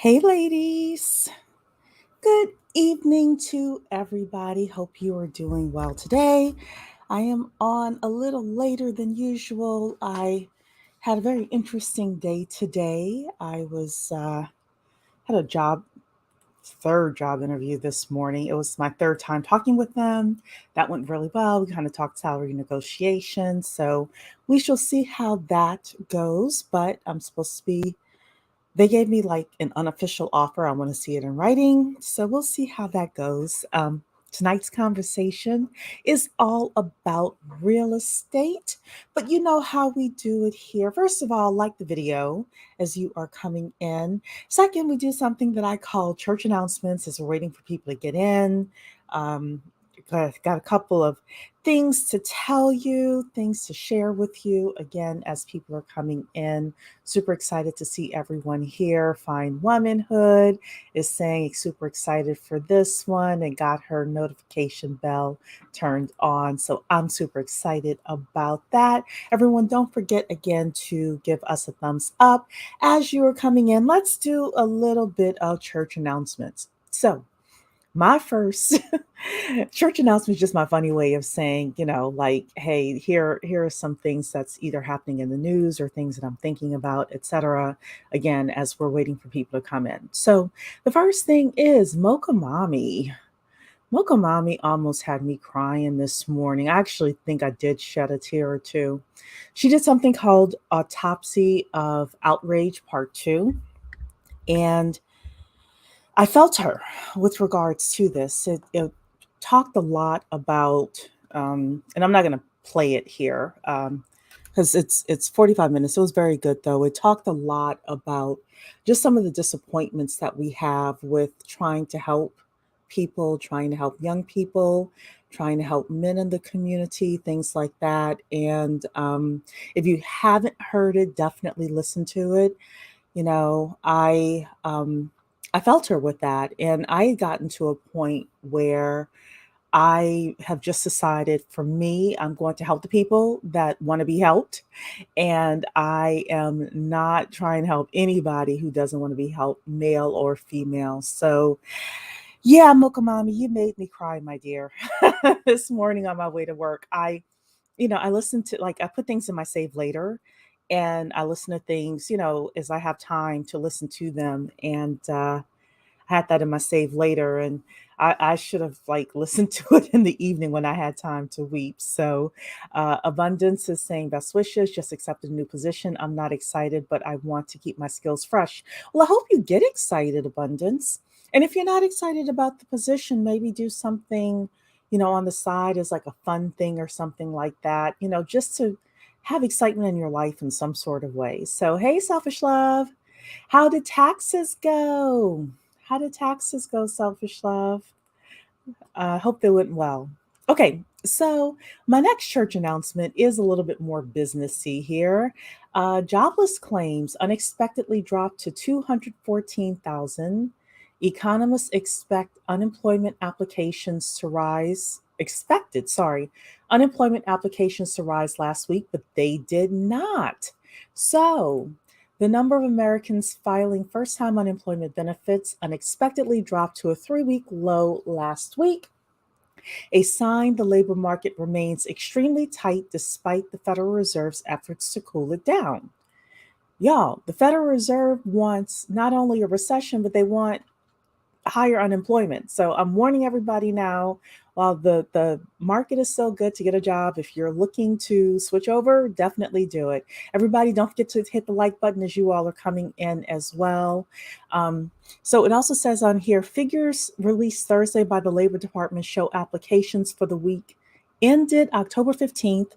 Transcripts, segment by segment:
Hey, ladies. Good evening to everybody. Hope you are doing well today. I am on a little later than usual. I had a very interesting day today. I was had a third job interview this morning. It was my third time talking with them. That went really well. We kind of talked salary negotiations. So we shall see how that goes. But I'm supposed to be they gave me like an unofficial offer. I want to see it in writing. So we'll see how that goes. Tonight's conversation is all about real estate, but you know how we do it here. First of all, like the video as you are coming in. Second, we do something that I call church announcements as we're waiting for people to get in. Um, got a couple of things to tell you, things to share with you again as people are coming in. Super excited to see everyone here. Fine Womanhood is saying super excited for this one and got her notification bell turned on. So I'm super excited about that. Everyone, don't forget again to give us a thumbs up as you are coming in. Let's do a little bit of church announcements. So, my first church announcement is just my funny way of saying, like, hey, here are some things that's either happening in the news or things that I'm thinking about, etc. Again, as we're waiting for people to come in. So the first thing is Mocha Mommy. Mocha Mommy almost had me crying this morning. I actually think I did shed a tear or two. She did something called Autopsy of Outrage Part 2. And I felt her with regards to this. It talked a lot about, and I'm not going to play it here because it's 45 minutes. It was very good though. It talked a lot about just some of the disappointments that we have with trying to help people, trying to help young people, trying to help men in the community, things like that. And if you haven't heard it, definitely listen to it. You know, I felt her with that, and I had gotten to a point where I have just decided for me, I'm going to help the people that want to be helped, and I am not trying to help anybody who doesn't want to be helped, male or female. So, yeah, Mocha Mommy, you made me cry, my dear. This morning on my way to work, I listen to like I put things in my save later and I listen to things, as I have time to listen to them. And I had that in my save later and I should have like listened to it in the evening when I had time to weep. So Abundance is saying best wishes, just accepted a new position. I'm not excited, but I want to keep my skills fresh. Well, I hope you get excited, Abundance. And if you're not excited about the position, maybe do something on the side as like a fun thing or something like that, just to have excitement in your life in some sort of way. So, hey, selfish love, how did taxes go? How did taxes go, selfish love? Hope they went well. Okay, so my next church announcement is a little bit more businessy here. Jobless claims unexpectedly dropped to 214,000. Economists unemployment applications to rise last week, but they did not. So, the number of Americans filing first time unemployment benefits unexpectedly dropped to a 3 week low last week, a sign the labor market remains extremely tight despite the Federal Reserve's efforts to cool it down. Y'all, the Federal Reserve wants not only a recession, but they want higher unemployment. So I'm warning everybody now, while the market is so good to get a job, if you're looking to switch over, definitely do it. Everybody, don't forget to hit the like button as you all are coming in as well. So it also says on here, figures released Thursday by the Labor Department show applications for the week ended October 15th.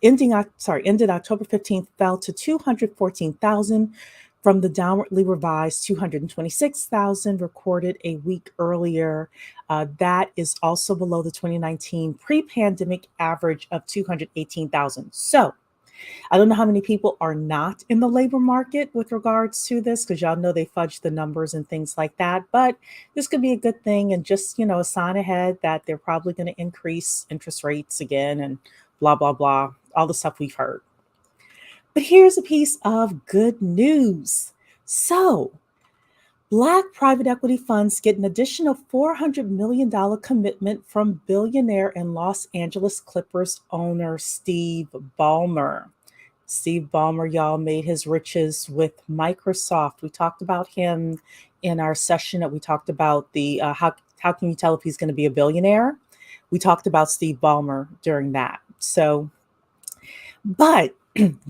Ended October 15th, fell to 214,000 from the downwardly revised 226,000 recorded a week earlier. That is also below the 2019 pre-pandemic average of 218,000. So I don't know how many people are not in the labor market with regards to this, because y'all know they fudge the numbers and things like that. But this could be a good thing and just, a sign ahead that they're probably going to increase interest rates again and blah, blah, blah, all the stuff we've heard. But here's a piece of good news. So, Black private equity funds get an additional $400 million commitment from billionaire and Los Angeles Clippers owner Steve Ballmer. Steve Ballmer, y'all, made his riches with Microsoft. We talked about him in our session that we talked about the how can you tell if he's going to be a billionaire? We talked about Steve Ballmer during that. So, but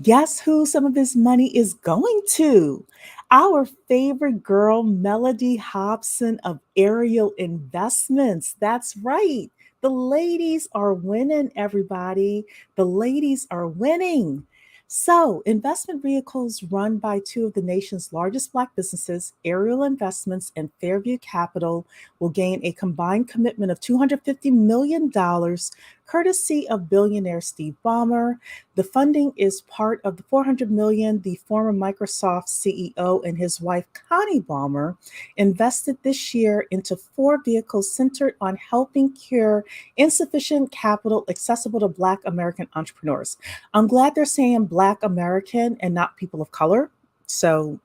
guess who some of his money is going to? Our favorite girl, Melody Hobson of Ariel Investments. That's right. The ladies are winning, everybody. The ladies are winning. So, investment vehicles run by two of the nation's largest Black businesses, Ariel Investments and Fairview Capital, will gain a combined commitment of $250 million, courtesy of billionaire Steve Ballmer. The funding is part of the $400 million the former Microsoft CEO and his wife Connie Ballmer invested this year into 4 vehicles centered on helping cure insufficient capital accessible to Black American entrepreneurs. I'm glad they're saying Black American and not people of color. So,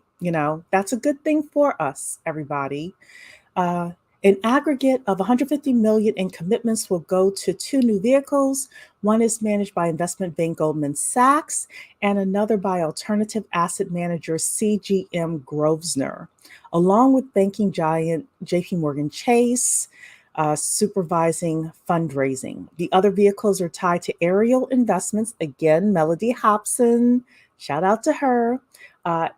that's a good thing for us, everybody. Uh, an aggregate of 150 million in commitments will go to 2 new vehicles. One is managed by investment bank Goldman Sachs and another by alternative asset manager CGM Grosvenor, along with banking giant JP Morgan Chase, supervising fundraising. The other vehicles are tied to Ariel Investments, again, Melody Hobson, shout out to her,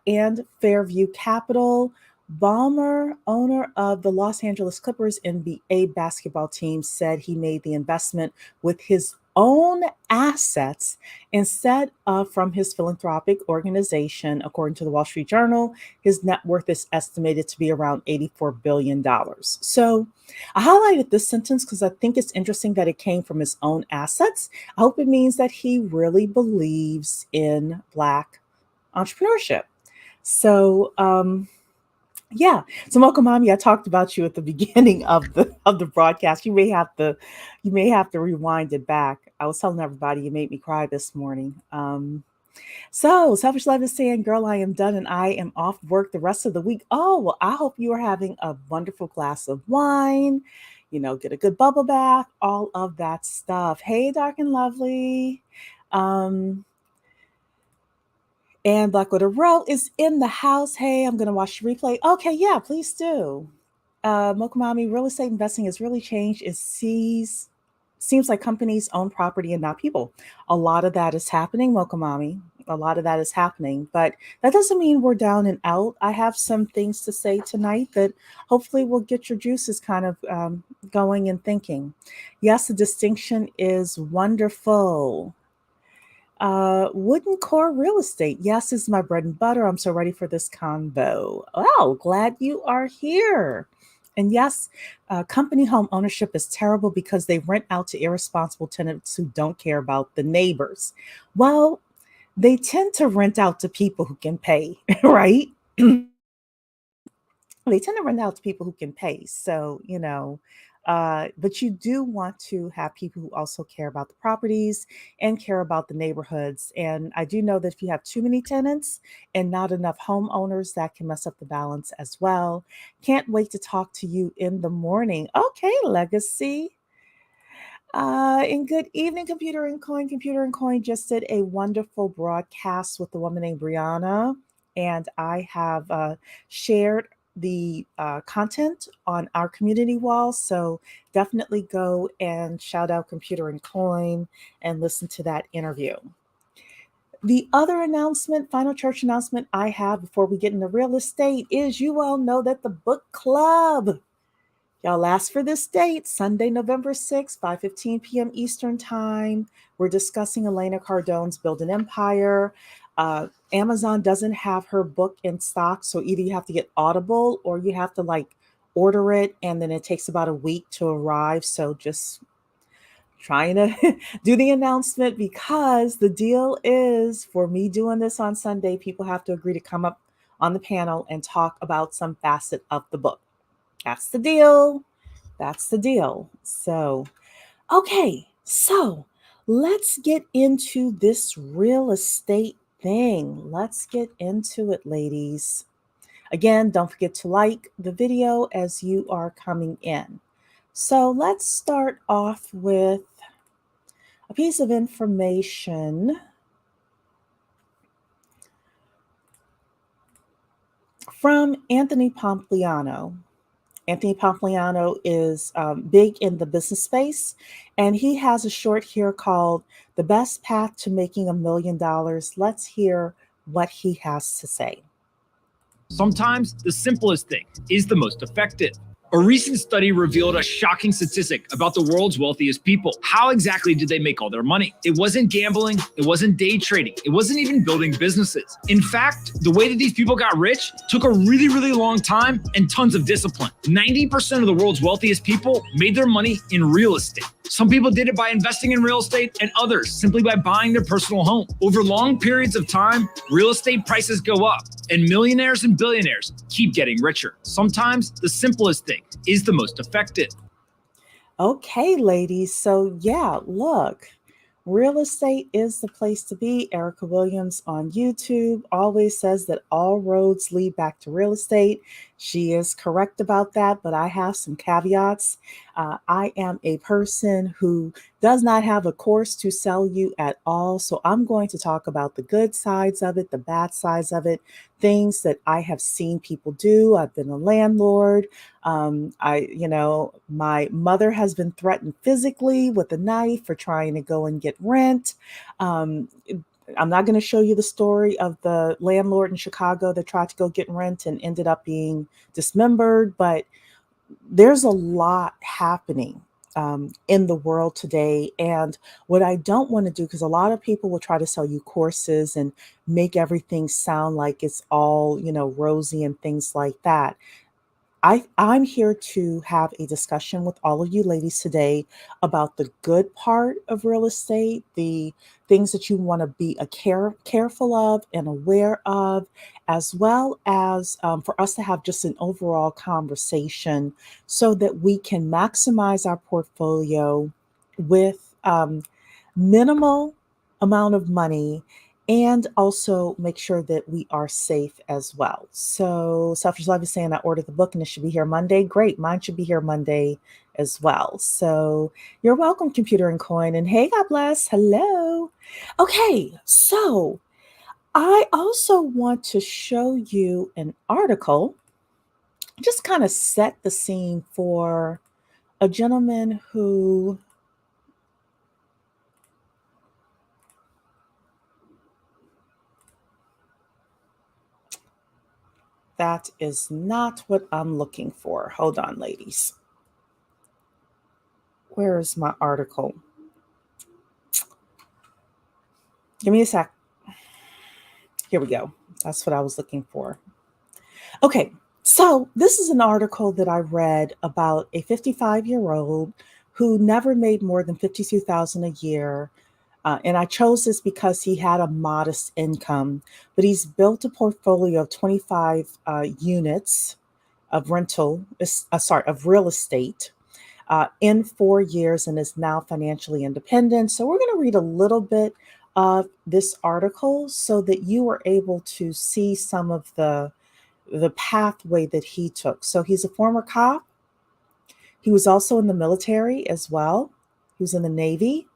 and Fairview Capital. Ballmer, owner of the Los Angeles Clippers NBA basketball team, said he made the investment with his own assets instead of from his philanthropic organization. According to the Wall Street Journal, his net worth is estimated to be around $84 billion. So I highlighted this sentence because I think it's interesting that it came from his own assets. I hope it means that he really believes in Black entrepreneurship. So, yeah. So Mocha Mommy, I talked about you at the beginning of the broadcast. You may have to rewind it back. I was telling everybody you made me cry this morning. So Selfish Love is saying, girl, I am done and I am off work the rest of the week. Oh, well, I hope you are having a wonderful glass of wine, get a good bubble bath, all of that stuff. Hey, dark and lovely. Um, And Black Widow Row is in the house. Hey, I'm going to watch the replay. Okay, yeah, please do. Mokamami, real estate investing has really changed. Seems like companies own property and not people. A lot of that is happening, Mokamami. A lot of that is happening, but that doesn't mean we're down and out. I have some things to say tonight that hopefully will get your juices kind of going and thinking. Yes, the distinction is wonderful. Wooden core real estate. Yes, this is my bread and butter. I'm so ready for this convo. Oh, glad you are here. And yes, company home ownership is terrible because they rent out to irresponsible tenants who don't care about the neighbors. Well, they tend to rent out to people who can pay, right? They tend to rent out to people who can pay. So, but you do want to have people who also care about the properties and care about the neighborhoods. And I do know that if you have too many tenants and not enough homeowners, that can mess up the balance as well. Can't wait to talk to you in the morning. Okay, Legacy. And good evening, Computer and Coin. Computer and Coin just did a wonderful broadcast with a woman named Brianna, and I have shared the content on our community wall. So definitely go and shout out Computer and Coin and listen to that interview. The other announcement, final church announcement I have before we get into real estate is you all know that the book club, y'all asked for this date, Sunday, November 6th, 5:15 p.m. Eastern Time. We're discussing Elena Cardone's Build an Empire. Amazon doesn't have her book in stock, so either you have to get Audible or you have to order it, and then it takes about a week to arrive. So just trying to do the announcement because the deal is for me doing this on Sunday, people have to agree to come up on the panel and talk about some facet of the book. That's the deal. That's the deal. So, okay. So let's get into this real estate thing. Let's get into it, ladies. Again, don't forget to like the video as you are coming in. So let's start off with a piece of information from Anthony Pompliano. Anthony Pompliano is big in the business space, and he has a short here called The Best Path to Making $1 Million. Let's hear what he has to say. Sometimes the simplest thing is the most effective. A recent study revealed a shocking statistic about the world's wealthiest people. How exactly did they make all their money? It wasn't gambling, it wasn't day trading, it wasn't even building businesses. In fact, the way that these people got rich took a really, really long time and tons of discipline. 90% of the world's wealthiest people made their money in real estate. Some people did it by investing in real estate, and others simply by buying their personal home. Over long periods of time, real estate prices go up, and millionaires and billionaires keep getting richer. Sometimes the simplest thing is the most effective. Okay, ladies. So, yeah, look, real estate is the place to be. Ericka Williams on YouTube always says that all roads lead back to real estate. She is correct about that, but I have some caveats. I am a person who does not have a course to sell you at all. So I'm going to talk about the good sides of it, the bad sides of it, things that I have seen people do. I've been a landlord. My mother has been threatened physically with a knife for trying to go and get rent. Um, I'm not going to show you the story of the landlord in Chicago that tried to go get rent and ended up being dismembered, but there's a lot happening in the world today. And what I don't want to do, because a lot of people will try to sell you courses and make everything sound like it's all, rosy and things like that. I'm here to have a discussion with all of you ladies today about the good part of real estate, the things that you want to be careful of and aware of, as well as for us to have just an overall conversation so that we can maximize our portfolio with minimal amount of money and also make sure that we are safe as well. So Selfish Love is saying I ordered the book and it should be here Monday. Great. Mine should be here Monday as well. So you're welcome, Computer and Coin. And hey, God bless. Hello. Okay. So I also want to show you an article, just kind of set the scene for a gentleman who that is not what I'm looking for. Hold on, ladies. Where is my article? Give me a sec. Here we go. That's what I was looking for. Okay, so this is an article that I read about a 55-year-old who never made more than $52,000 a year. And I chose this because he had a modest income, but he's built a portfolio of 25 units of of real estate in 4 years and is now financially independent. So we're going to read a little bit of this article so that you are able to see some of the pathway that he took. So he's a former cop. He was also in the military as well. He was in the Navy,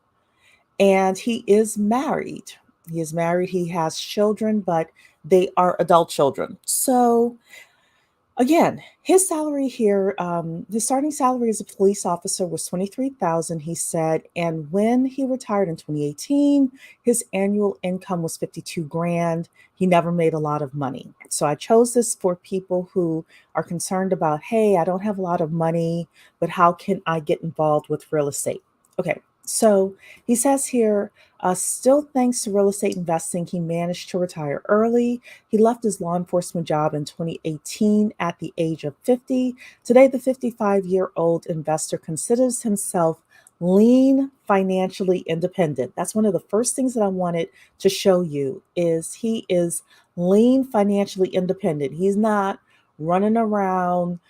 and he is married. He is married. He has children, but they are adult children. So again, his salary here, his starting salary as a police officer was $23,000, he said. And when he retired in 2018, his annual income was 52 grand. He never made a lot of money. So I chose this for people who are concerned about, hey, I don't have a lot of money, but how can I get involved with real estate? Okay, so he says here, still thanks to real estate investing, he managed to retire early. He left his law enforcement job in 2018 at the age of 50. Today, the 55-year-old investor considers himself lean, financially independent. That's one of the first things that I wanted to show you is he is lean, financially independent. He's not running around,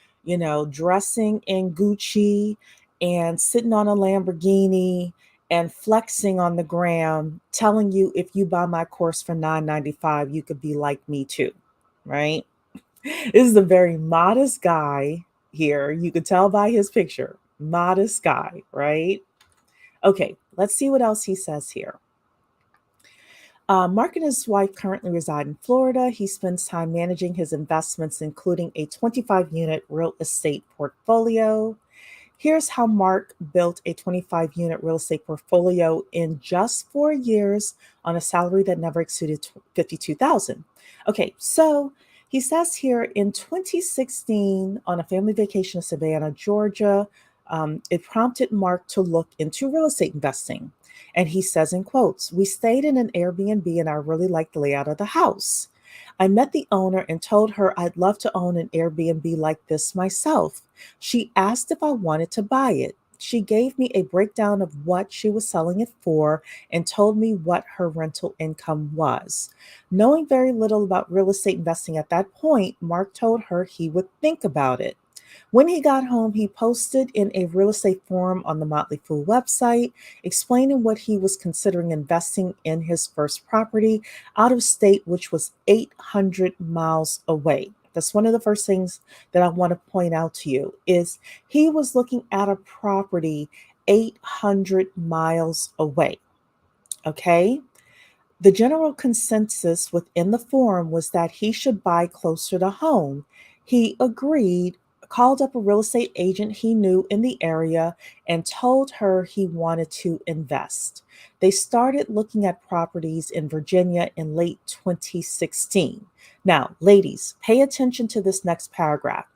dressing in Gucci and sitting on a Lamborghini and flexing on the gram, telling you if you buy my course for $9.95, you could be like me too, right? This is a very modest guy here. You could tell by his picture. Modest guy, right? Okay, let's see what else he says here. Mark and his wife currently reside in Florida. He spends time managing his investments, including a 25-unit real estate portfolio. Here's how Mark built a 25-unit real estate portfolio in just 4 years on a salary that never exceeded 52,000. Okay, so he says here in 2016 on a family vacation in Savannah, Georgia, it prompted Mark to look into real estate investing. And he says in quotes, "We stayed in an Airbnb and I really liked the layout of the house. I met the owner and told her I'd love to own an Airbnb like this myself. She asked if I wanted to buy it. She gave me a breakdown of what she was selling it for and told me what her rental income was. Knowing very little about real estate investing at that point, Mark told her he would think about it. When he got home, he posted in a real estate forum on the Motley Fool website, explaining what he was considering investing in his first property out of state, which was 800 miles away. That's one of the first things that I want to point out to you is he was looking at a property 800 miles away. Okay. The general consensus within the forum was that he should buy closer to home. He agreed, called up a real estate agent he knew in the area, and told her he wanted to invest. They started looking at properties in Virginia in late 2016. Now, ladies, pay attention to this next paragraph.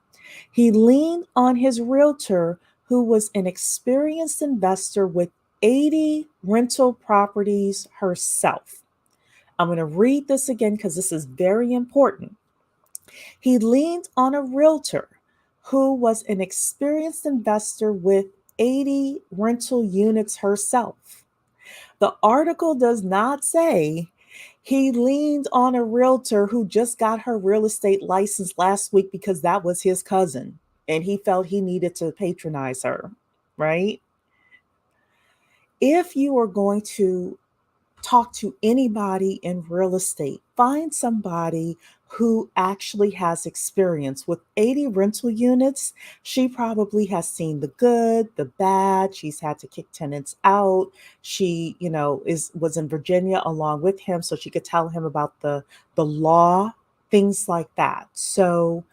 He leaned on his realtor, who was an experienced investor with 80 rental properties herself. I'm going to read this again because this is very important. He leaned on a realtor who was an experienced investor with 80 rental units herself. The article does not say he leaned on a realtor who just got her real estate license last week because that was his cousin and he felt he needed to patronize her, right? If you are going to talk to anybody in real estate, find somebody who actually has experience with 80 rental units. She probably has seen the good, the bad. She's had to kick tenants out. She, was in Virginia along with him so she could tell him about the law, things like that. So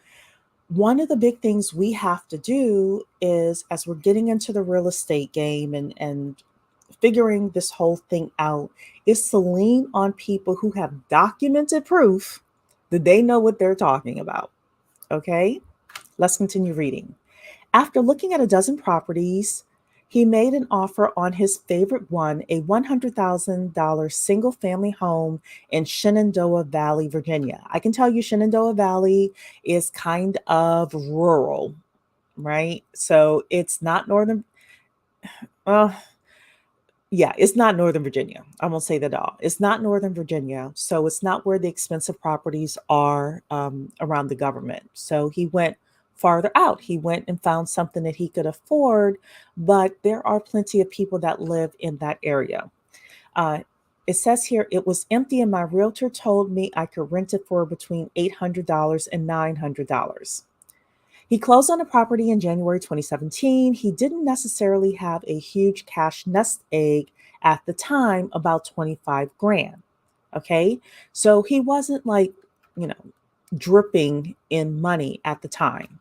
one of the big things we have to do is as we're getting into the real estate game and figuring this whole thing out is to lean on people who have documented proof that they know what they're talking about. Okay, let's continue reading. After looking at a dozen properties, he made an offer on his favorite one, a $100,000 single family home in Shenandoah Valley, Virginia. I can tell you Shenandoah Valley is kind of rural, right? So it's not northern. Uh, Yeah, it's not Northern Virginia. I won't say that at all. It's not Northern Virginia. So it's not where the expensive properties are around the government. So he went farther out. He went and found something that he could afford, but there are plenty of people that live in that area. Uh, it says here, it was empty, and my realtor told me I could rent it for between $800 and $900. He closed on a property in January 2017. He didn't necessarily have a huge cash nest egg at the time, about 25 grand. Okay. So he wasn't like, you know, dripping in money at the time.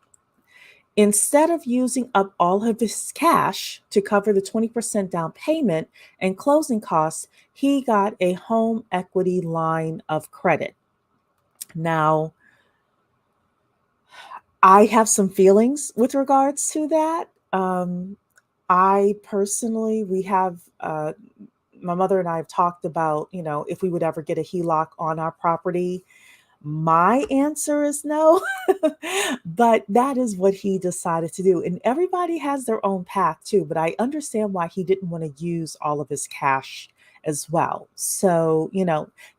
Instead of using up all of his cash to cover the 20% down payment and closing costs, he got a home equity line of credit. Now, I have some feelings with regards to that. I personally, we have, my mother and I have talked about, if we would ever get a HELOC on our property. My answer is no, but that is what he decided to do. And everybody has their own path too, but I understand why he didn't want to use all of his cash as well. So,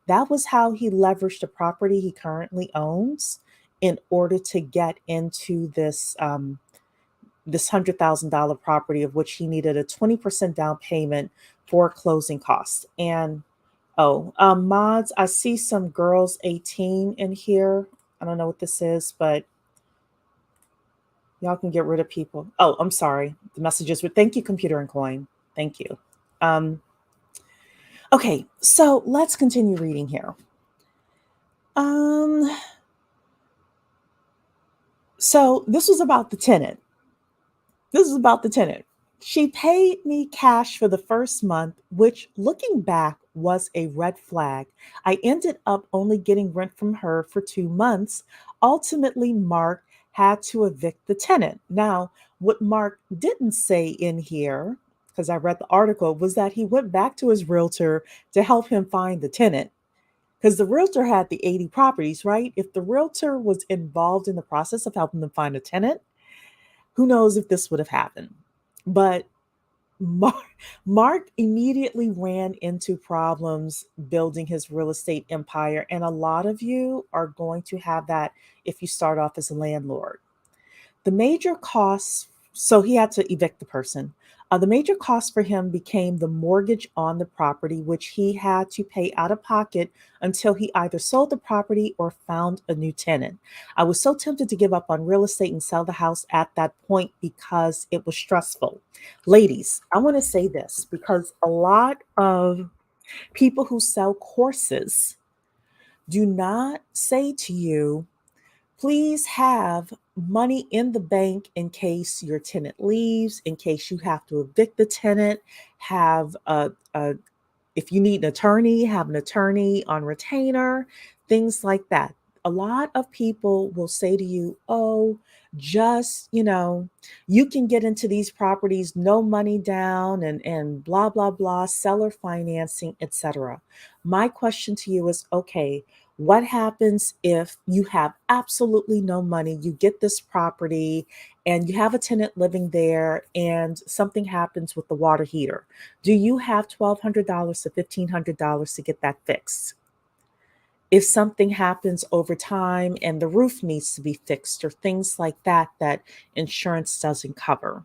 that was how he leveraged the property he currently owns in order to get into this $100,000 property, of which he needed a 20% down payment for closing costs. And mods, I see some girls 18 in here. I don't know what this is, but y'all can get rid of people. Oh, I'm sorry. The messages were thank you, computer and coin. Thank you. Um, okay, so let's continue reading here. Um, so this was about the tenant. This is about the tenant. She paid me cash for the first month, which looking back was a red flag. I ended up only getting rent from her for 2 months. Ultimately, Mark had to evict the tenant. Now, what Mark didn't say in here, because I read the article, was that he went back to his realtor to help him find the tenant. Because the realtor had the 80 properties, right? If the realtor was involved in the process of helping them find a tenant, who knows if this would have happened. But Mark, Mark immediately ran into problems building his real estate empire. And a lot of you are going to have that if you start off as a landlord. The major costs, so he had to evict the person. The major cost for him became the mortgage on the property, which he had to pay out of pocket until he either sold the property or found a new tenant. I was so tempted to give up on real estate and sell the house at that point because it was stressful. Ladies, I want to say this because a lot of people who sell courses do not say to you, please have money in the bank in case your tenant leaves, in case you have to evict the tenant, have if you need an attorney, have an attorney on retainer, things like that. A lot of people will say to you, oh, just, you can get into these properties, no money down and blah, blah, blah, seller financing, etc. My question to you is, okay, what happens if you have absolutely no money? You get this property and you have a tenant living there and something happens with the water heater. Do you have $1,200 to $1,500 to get that fixed? If something happens over time and the roof needs to be fixed or things like that, that insurance doesn't cover.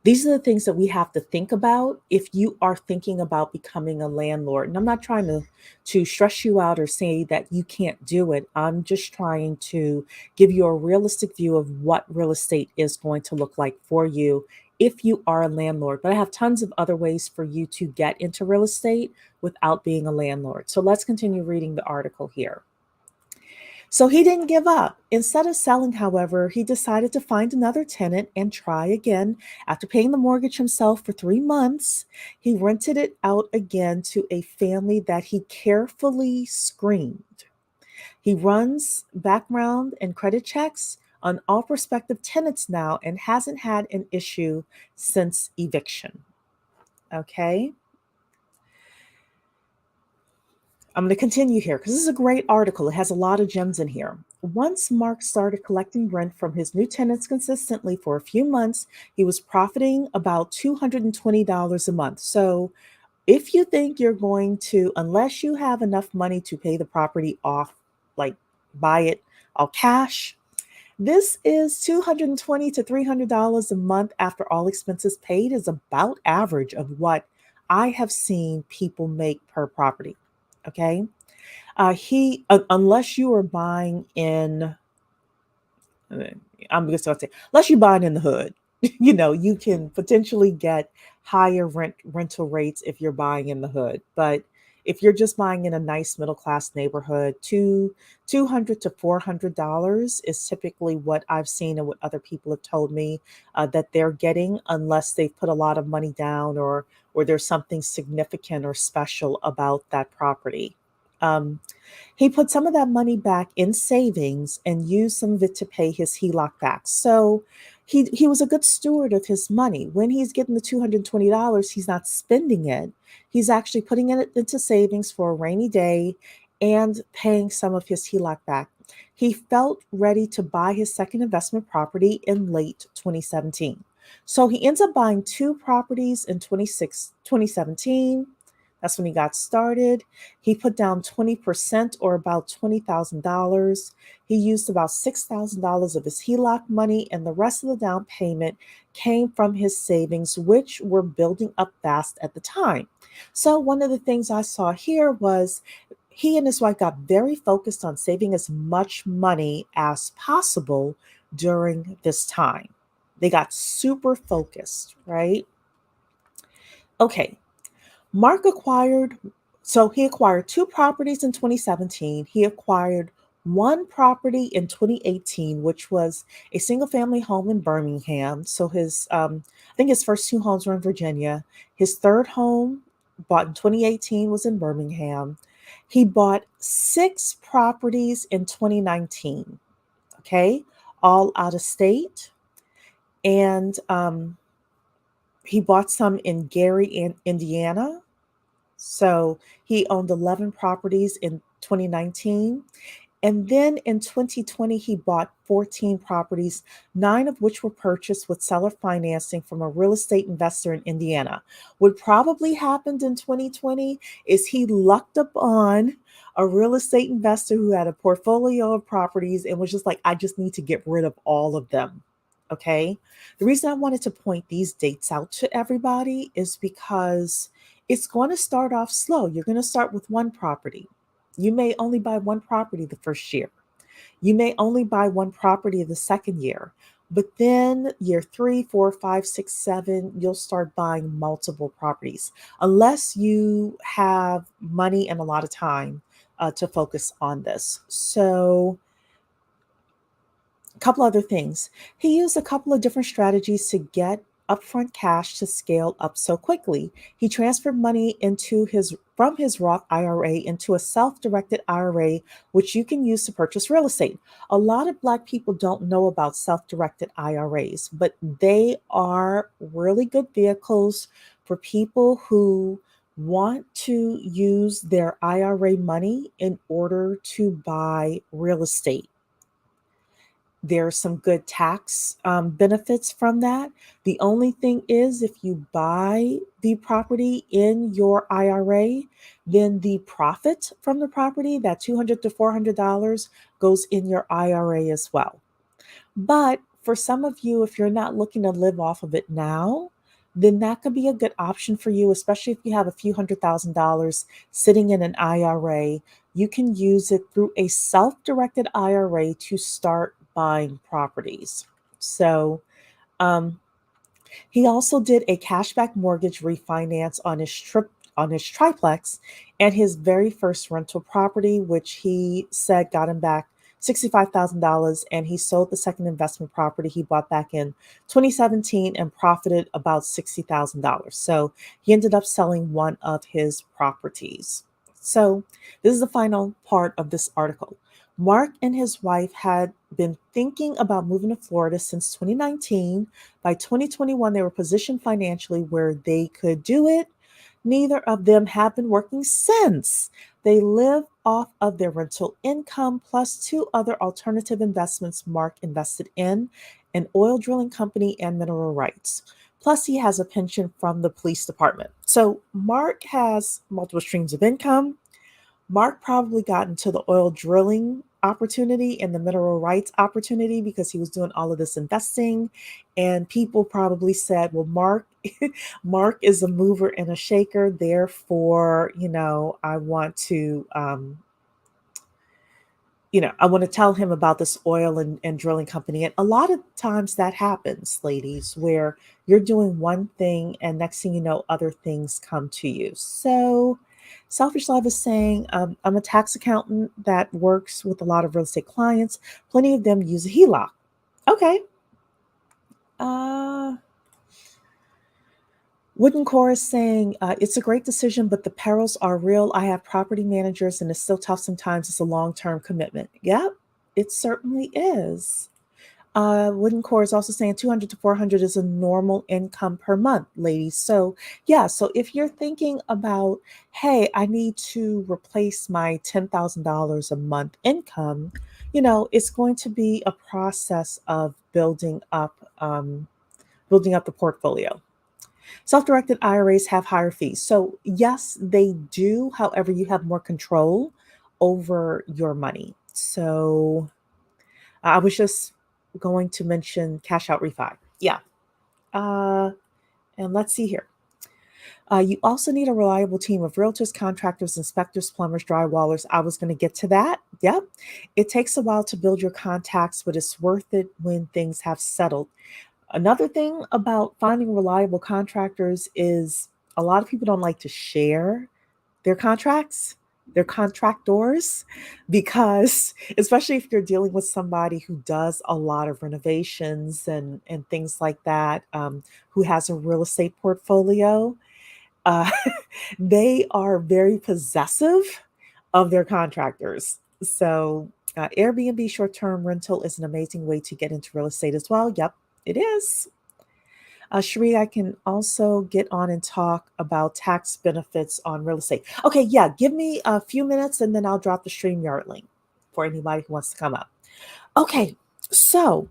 These are the things that we have to think about if you are thinking about becoming a landlord. And I'm not trying to stress you out or say that you can't do it. I'm just trying to give you a realistic view of what real estate is going to look like for you if you are a landlord. But I have tons of other ways for you to get into real estate without being a landlord. So let's continue reading the article here. So he didn't give up. Instead of selling, however, he decided to find another tenant and try again. After paying the mortgage himself for 3 months, he rented it out again to a family that he carefully screened. He runs background and credit checks on all prospective tenants now and hasn't had an issue since eviction. Okay. I'm going to continue here because this is a great article. It has a lot of gems in here. Once Mark started collecting rent from his new tenants consistently for a few months, he was profiting about $220 a month. So, if you think you're going to, unless you have enough money to pay the property off, like buy it all cash, this is $220 to $300 a month after all expenses paid is about average of what I have seen people make per property. Okay. He unless you are buying in, I'm just going to say, unless you're buying in the hood, you can potentially get higher rental rates if you're buying in the hood. But if you're just buying in a nice middle class neighborhood, $200 to $400 is typically what I've seen and what other people have told me that they're getting, unless they've put a lot of money down or there's something significant or special about that property. Um, he put some of that money back in savings and used some of it to pay his HELOC back. So he was a good steward of his money. When he's getting the $220, he's not spending it. He's actually putting it into savings for a rainy day and paying some of his HELOC back. He felt ready to buy his second investment property in late 2017. So he ends up buying two properties in 2017. That's when he got started. He put down 20% or about $20,000. He used about $6,000 of his HELOC money, and the rest of the down payment came from his savings, which were building up fast at the time. So, one of the things I saw here was he and his wife got very focused on saving as much money as possible during this time. They got super focused, right? Okay, Mark acquired, so he acquired two properties in 2017. He acquired one property in 2018, which was a single family home in Birmingham. So I think his first two homes were in Virginia. His third home, bought in 2018, was in Birmingham. He bought six properties in 2019, okay, all out of state. And he bought some in Gary, Indiana. So he owned 11 properties in 2019. And then in 2020, he bought 14 properties, nine of which were purchased with seller financing from a real estate investor in Indiana. What probably happened in 2020 is he lucked up on a real estate investor who had a portfolio of properties and was just like, I just need to get rid of all of them. Okay. The reason I wanted to point these dates out to everybody is because it's going to start off slow. You're going to start with one property. You may only buy one property the first year. You may only buy one property the second year. But then year 3, 4, 5, 6, 7, you'll start buying multiple properties unless you have money and a lot of time to focus on this. So, a couple other things. He used a couple of different strategies to get upfront cash to scale up so quickly. He transferred money into his from his Roth IRA into a self-directed IRA, which you can use to purchase real estate. A lot of Black people don't know about self-directed IRAs, but they are really good vehicles for people who want to use their IRA money in order to buy real estate. There's some good tax benefits from that. The only thing is, if you buy the property in your IRA, then the profit from the property, that $200 to $400, goes in your IRA as well. But for some of you, if you're not looking to live off of it now, then that could be a good option for you, especially if you have a few $100,000 sitting in an IRA. You can use it through a self directed IRA to start buying properties. So, um, he also did a cashback mortgage refinance on his triplex and his very first rental property, which he said got him back $65,000. And he sold the second investment property he bought back in 2017 and profited about $60,000. So he ended up selling one of his properties. So this is the final part of this article. Mark and his wife had been thinking about moving to Florida since 2019. By 2021, they were positioned financially where they could do it. Neither of them have been working since. They live off of their rental income plus two other alternative investments Mark invested in an oil drilling company and mineral rights. Plus, he has a pension from the police department. So, Mark has multiple streams of income. Mark probably got into the oil drilling opportunity and the mineral rights opportunity because he was doing all of this investing. And people probably said, well, Mark is a mover and a shaker. Therefore, I want to, I want to tell him about this oil and drilling company. And a lot of times that happens, ladies, where you're doing one thing and next thing you know, other things come to you. So, Selfish Love is saying, I'm a tax accountant that works with a lot of real estate clients. Plenty of them use a HELOC. Okay. Uh, Wooden Core is saying, it's a great decision, but the perils are real. I have property managers and it's still tough sometimes. It's a long-term commitment. Yep, it certainly is. Wooden Core is also saying 200 to 400 is a normal income per month, ladies. So, yeah, so if you're thinking about, hey, I need to replace my $10,000 a month income, it's going to be a process of building up the portfolio. Self-directed IRAs have higher fees. So, yes, they do. However, you have more control over your money. So, I was just going to mention cash out refi. Yeah. Uh, and let's see here. You also need a reliable team of realtors, contractors, inspectors, plumbers, drywallers. I was going to get to that. Yep. It takes a while to build your contacts, but it's worth it when things have settled. Another thing about finding reliable contractors is a lot of people don't like to share their contracts, their contractors, because especially if you're dealing with somebody who does a lot of renovations and things like that, who has a real estate portfolio, uh, they are very possessive of their contractors. So, Airbnb short term rental is an amazing way to get into real estate as well. Yep, it is. Cherie, I can also get on and talk about tax benefits on real estate. Okay, yeah, give me a few minutes and then I'll drop the StreamYard link for anybody who wants to come up. Okay, so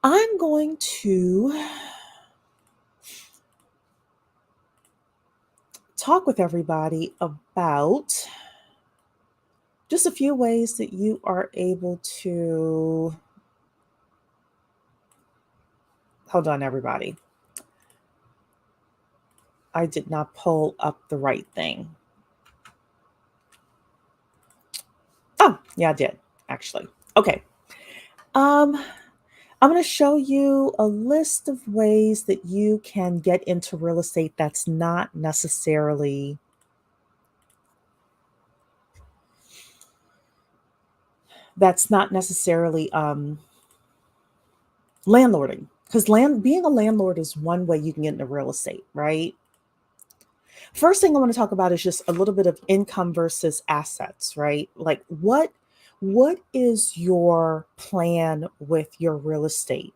I'm going to talk with everybody about just a few ways that you are able to. Hold on, everybody. I did not pull up the right thing. Oh, yeah, I did, actually. Okay. I'm going to show you a list of ways that you can get into real estate that's not necessarily landlording, because being a landlord is one way you can get into real estate, right? First thing I want to talk about is just a little bit of income versus assets, right? Like what is your plan with your real estate?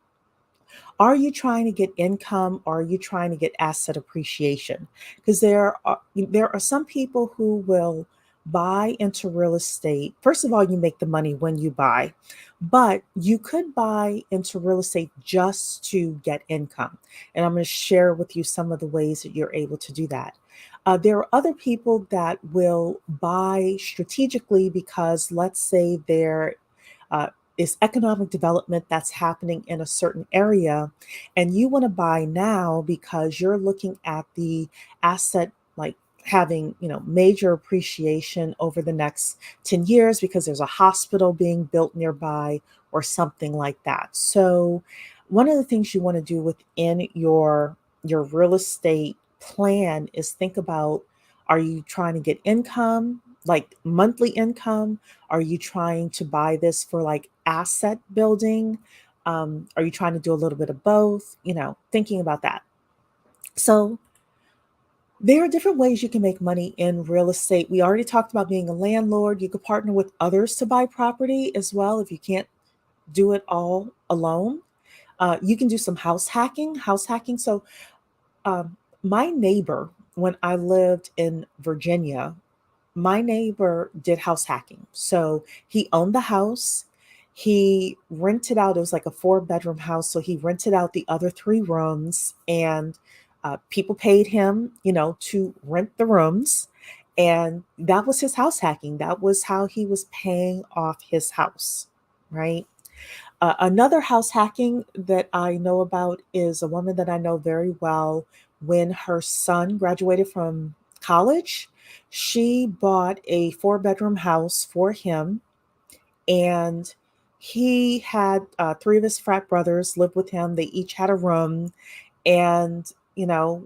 Are you trying to get income or are you trying to get asset appreciation? Because there are some people who will buy into real estate. First of all, you make the money when you buy, but you could buy into real estate just to get income. And I'm going to share with you some of the ways that you're able to do that. There are other people that will buy strategically because, let's say, there is economic development that's happening in a certain area, and you want to buy now because you're looking at the asset like having major appreciation over the next 10 years because there's a hospital being built nearby or something like that. So one of the things you want to do within your real estate plan is think about, are you trying to get income, like monthly income? Are you trying to buy this for like asset building? Are you trying to do a little bit of both? Thinking about that. So there are different ways you can make money in real estate. We already talked about being a landlord. You could partner with others to buy property as well if you can't do it all alone. You can do some house hacking. So my neighbor, when I lived in Virginia, my neighbor did house hacking. So he owned the house. He rented out, it was like a 4-bedroom house. So he rented out the other 3 rooms, and people paid him, to rent the rooms. And that was his house hacking. That was how he was paying off his house, right? Another house hacking that I know about is a woman that I know very well. When her son graduated from college, she bought a 4-bedroom house for him, and he had 3 of his frat brothers live with him. They each had a room. And,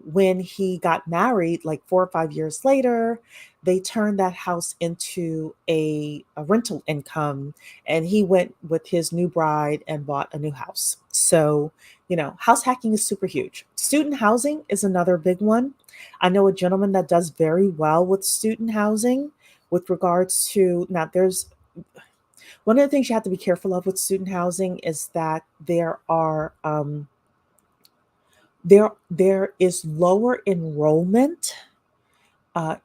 when he got married, like 4 or 5 years later, they turned that house into a rental income. And he went with his new bride and bought a new house. So, house hacking is super huge. Student housing is another big one. I know a gentleman that does very well with student housing with regards to, now there's one of the things you have to be careful of with student housing is that there is lower enrollment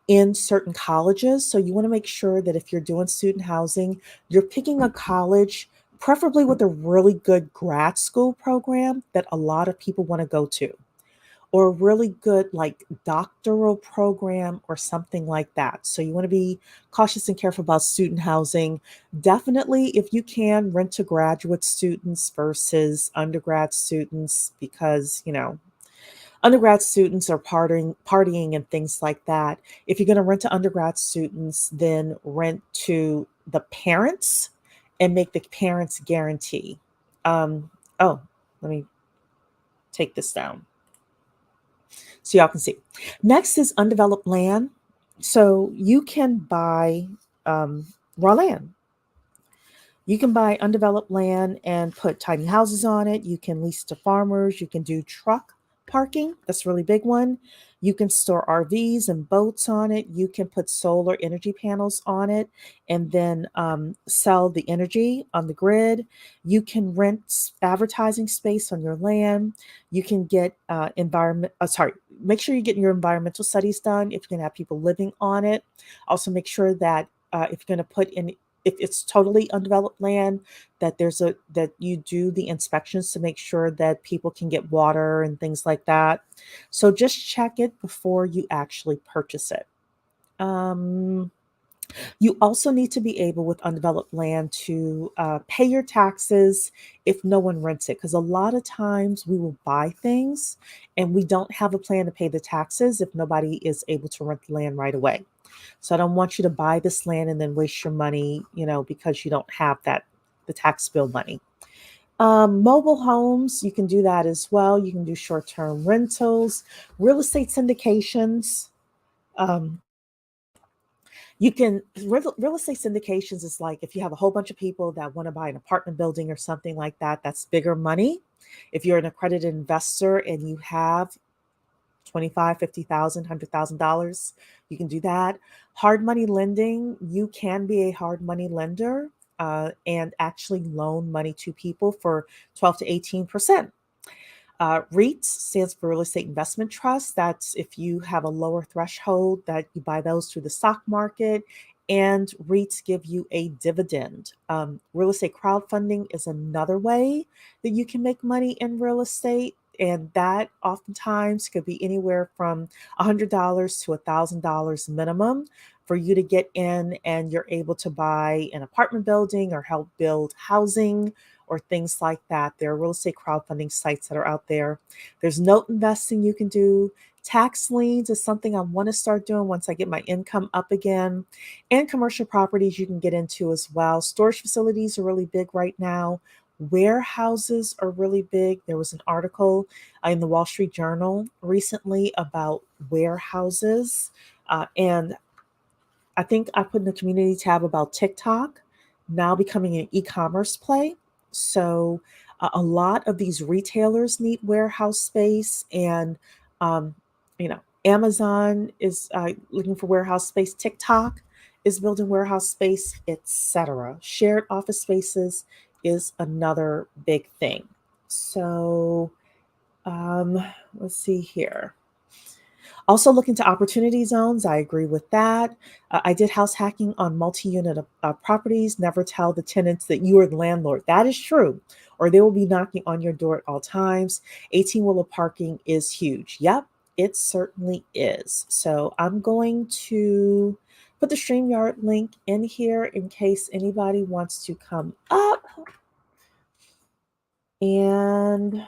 in certain colleges. So you want to make sure that if you're doing student housing, you're picking a college, preferably with a really good grad school program that a lot of people want to go to, or a really good like doctoral program or something like that. So you want to be cautious and careful about student housing. Definitely, if you can, rent to graduate students versus undergrad students, because Undergrad students are partying and things like that. If you're going to rent to undergrad students, then rent to the parents and make the parents guarantee. Oh, let me take this down so y'all can see. Next is undeveloped land. So you can buy raw land. You can buy undeveloped land and put tiny houses on it. You can lease to farmers. You can do truck parking. That's a really big one. You can store RVs and boats on it. You can put solar energy panels on it and then sell the energy on the grid. You can rent advertising space on your land. You can get make sure you get your environmental studies done if you're going to have people living on it. Also, make sure that if you're going to put in if it's totally undeveloped land, that that you do the inspections to make sure that people can get water and things like that. So just check it before you actually purchase it. You also need to be able with undeveloped land to pay your taxes if no one rents it, because a lot of times we will buy things and we don't have a plan to pay the taxes if nobody is able to rent the land right away. So I don't want you to buy this land and then waste your money, because you don't have the tax bill money. Mobile homes, you can do that as well. You can do short-term rentals, real estate syndications. Um, real estate syndications is like if you have a whole bunch of people that want to buy an apartment building or something like that, that's bigger money. If you're an accredited investor and you have 25, 50,000, $100,000, you can do that. Hard money lending, you can be a hard money lender and actually loan money to people for 12 to 18%. REITs stands for Real Estate Investment Trust. That's if you have a lower threshold that you buy those through the stock market, and REITs give you a dividend. Real estate crowdfunding is another way that you can make money in real estate. And that oftentimes could be anywhere from $100 to $1,000 minimum for you to get in, and you're able to buy an apartment building or help build housing or things like that. There are real estate crowdfunding sites that are out there. There's note investing you can do. Tax liens is something I want to start doing once I get my income up again. And commercial properties you can get into as well. Storage facilities are really big right now. Warehouses are really big. There was an article in the Wall Street Journal recently about warehouses. And I think I put in the community tab about TikTok now becoming an e-commerce play. So a lot of these retailers need warehouse space, and um, Amazon is looking for warehouse space. TikTok is building warehouse space, etc. Shared office spaces is another big thing. So let's see here. Also, look into opportunity zones. I agree with that. I did house hacking on multi-unit properties. Never tell the tenants that you are the landlord. That is true, or they will be knocking on your door at all times. 18-wheeler parking is huge. Yep, it certainly is. So I'm going to put the StreamYard link in here in case anybody wants to come up. And I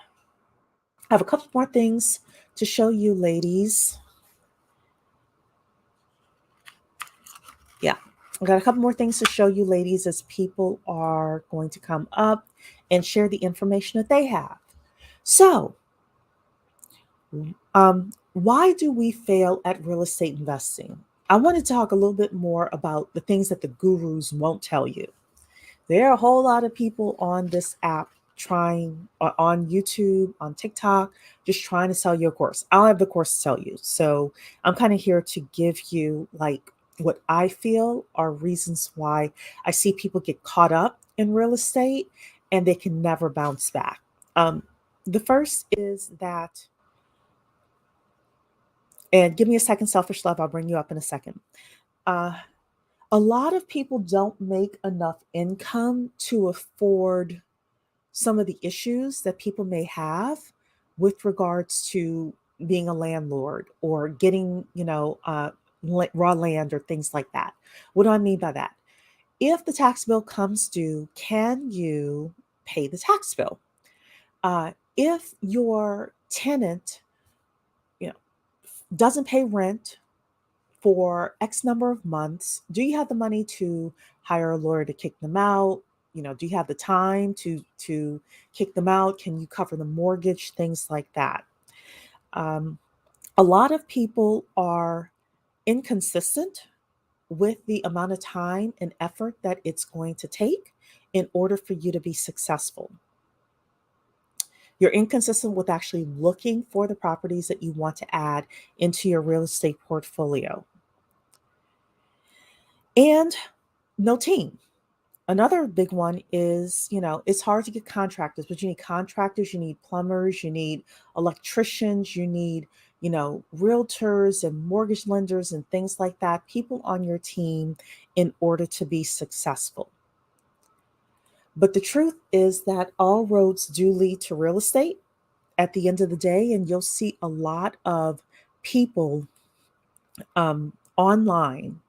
have a couple more things to show you, ladies. Yeah, I've got a couple more things to show you, ladies, as people are going to come up and share the information that they have. So, why do we fail at real estate investing? I want to talk a little bit more about the things that the gurus won't tell you. There are a whole lot of people on this app trying on YouTube, on TikTok, just trying to sell you a course. I don't have the course to tell you. So I'm kind of here to give you like what I feel are reasons why I see people get caught up in real estate and they can never bounce back. The first is that, and give me a second, selfish love, I'll bring you up in a second. A lot of people don't make enough income to afford some of the issues that people may have with regards to being a landlord or getting, raw land or things like that. What do I mean by that? If the tax bill comes due, can you pay the tax bill? If your tenant doesn't pay rent for X number of months. Do you have the money to hire a lawyer to kick them out? Do you have the time to kick them out? Can you cover the mortgage? Things like that. Um, a lot of people are inconsistent with the amount of time and effort that it's going to take in order for you to be successful. You're inconsistent with actually looking for the properties that you want to add into your real estate portfolio. And no team. Another big one is, it's hard to get contractors, but you need contractors, you need plumbers, you need electricians, you need, realtors and mortgage lenders and things like that, people on your team in order to be successful. But the truth is that all roads do lead to real estate at the end of the day, and you'll see a lot of people online.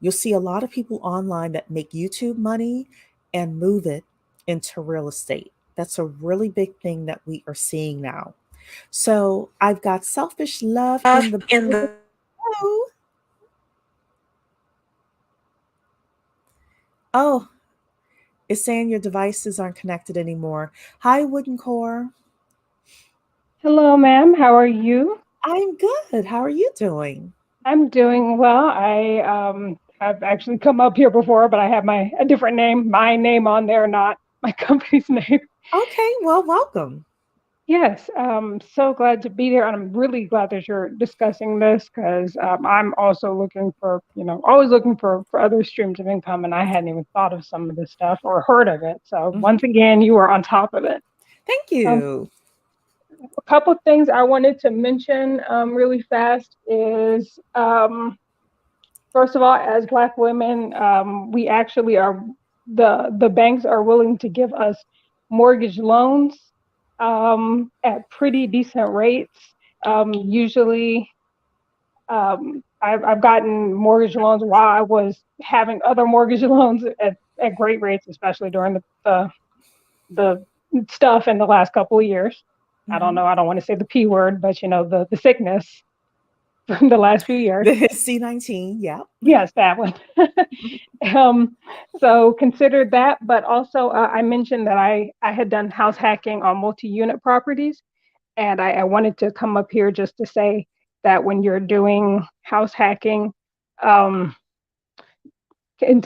You'll see a lot of people online that make YouTube money and move it into real estate. That's a really big thing that we are seeing now. So I've got selfish love in the oh, oh, it's saying your devices aren't connected anymore. Hi, Wooden Core. Hello, ma'am. How are you? I'm good. How are you doing? I'm doing well. I've actually come up here before, but I have a different name, my name on there, not my company's name. Okay, well, welcome. Yes, so glad to be there. And I'm really glad that you're discussing this because I'm also looking for, always looking for other streams of income. And I hadn't even thought of some of this stuff or heard of it. So once again, you are on top of it. Thank you. A couple of things I wanted to mention really fast is first of all, as Black women, we actually are the banks are willing to give us mortgage loans at pretty decent rates. Usually, I've gotten mortgage loans while I was having other mortgage loans at great rates, especially during the stuff in the last couple of years. I don't know. I don't want to say the P word, but the sickness from the last few years. The C19, yeah. Yes, that one. So consider that. But also, I mentioned that I had done house hacking on multi-unit properties. And I wanted to come up here just to say that when you're doing house hacking,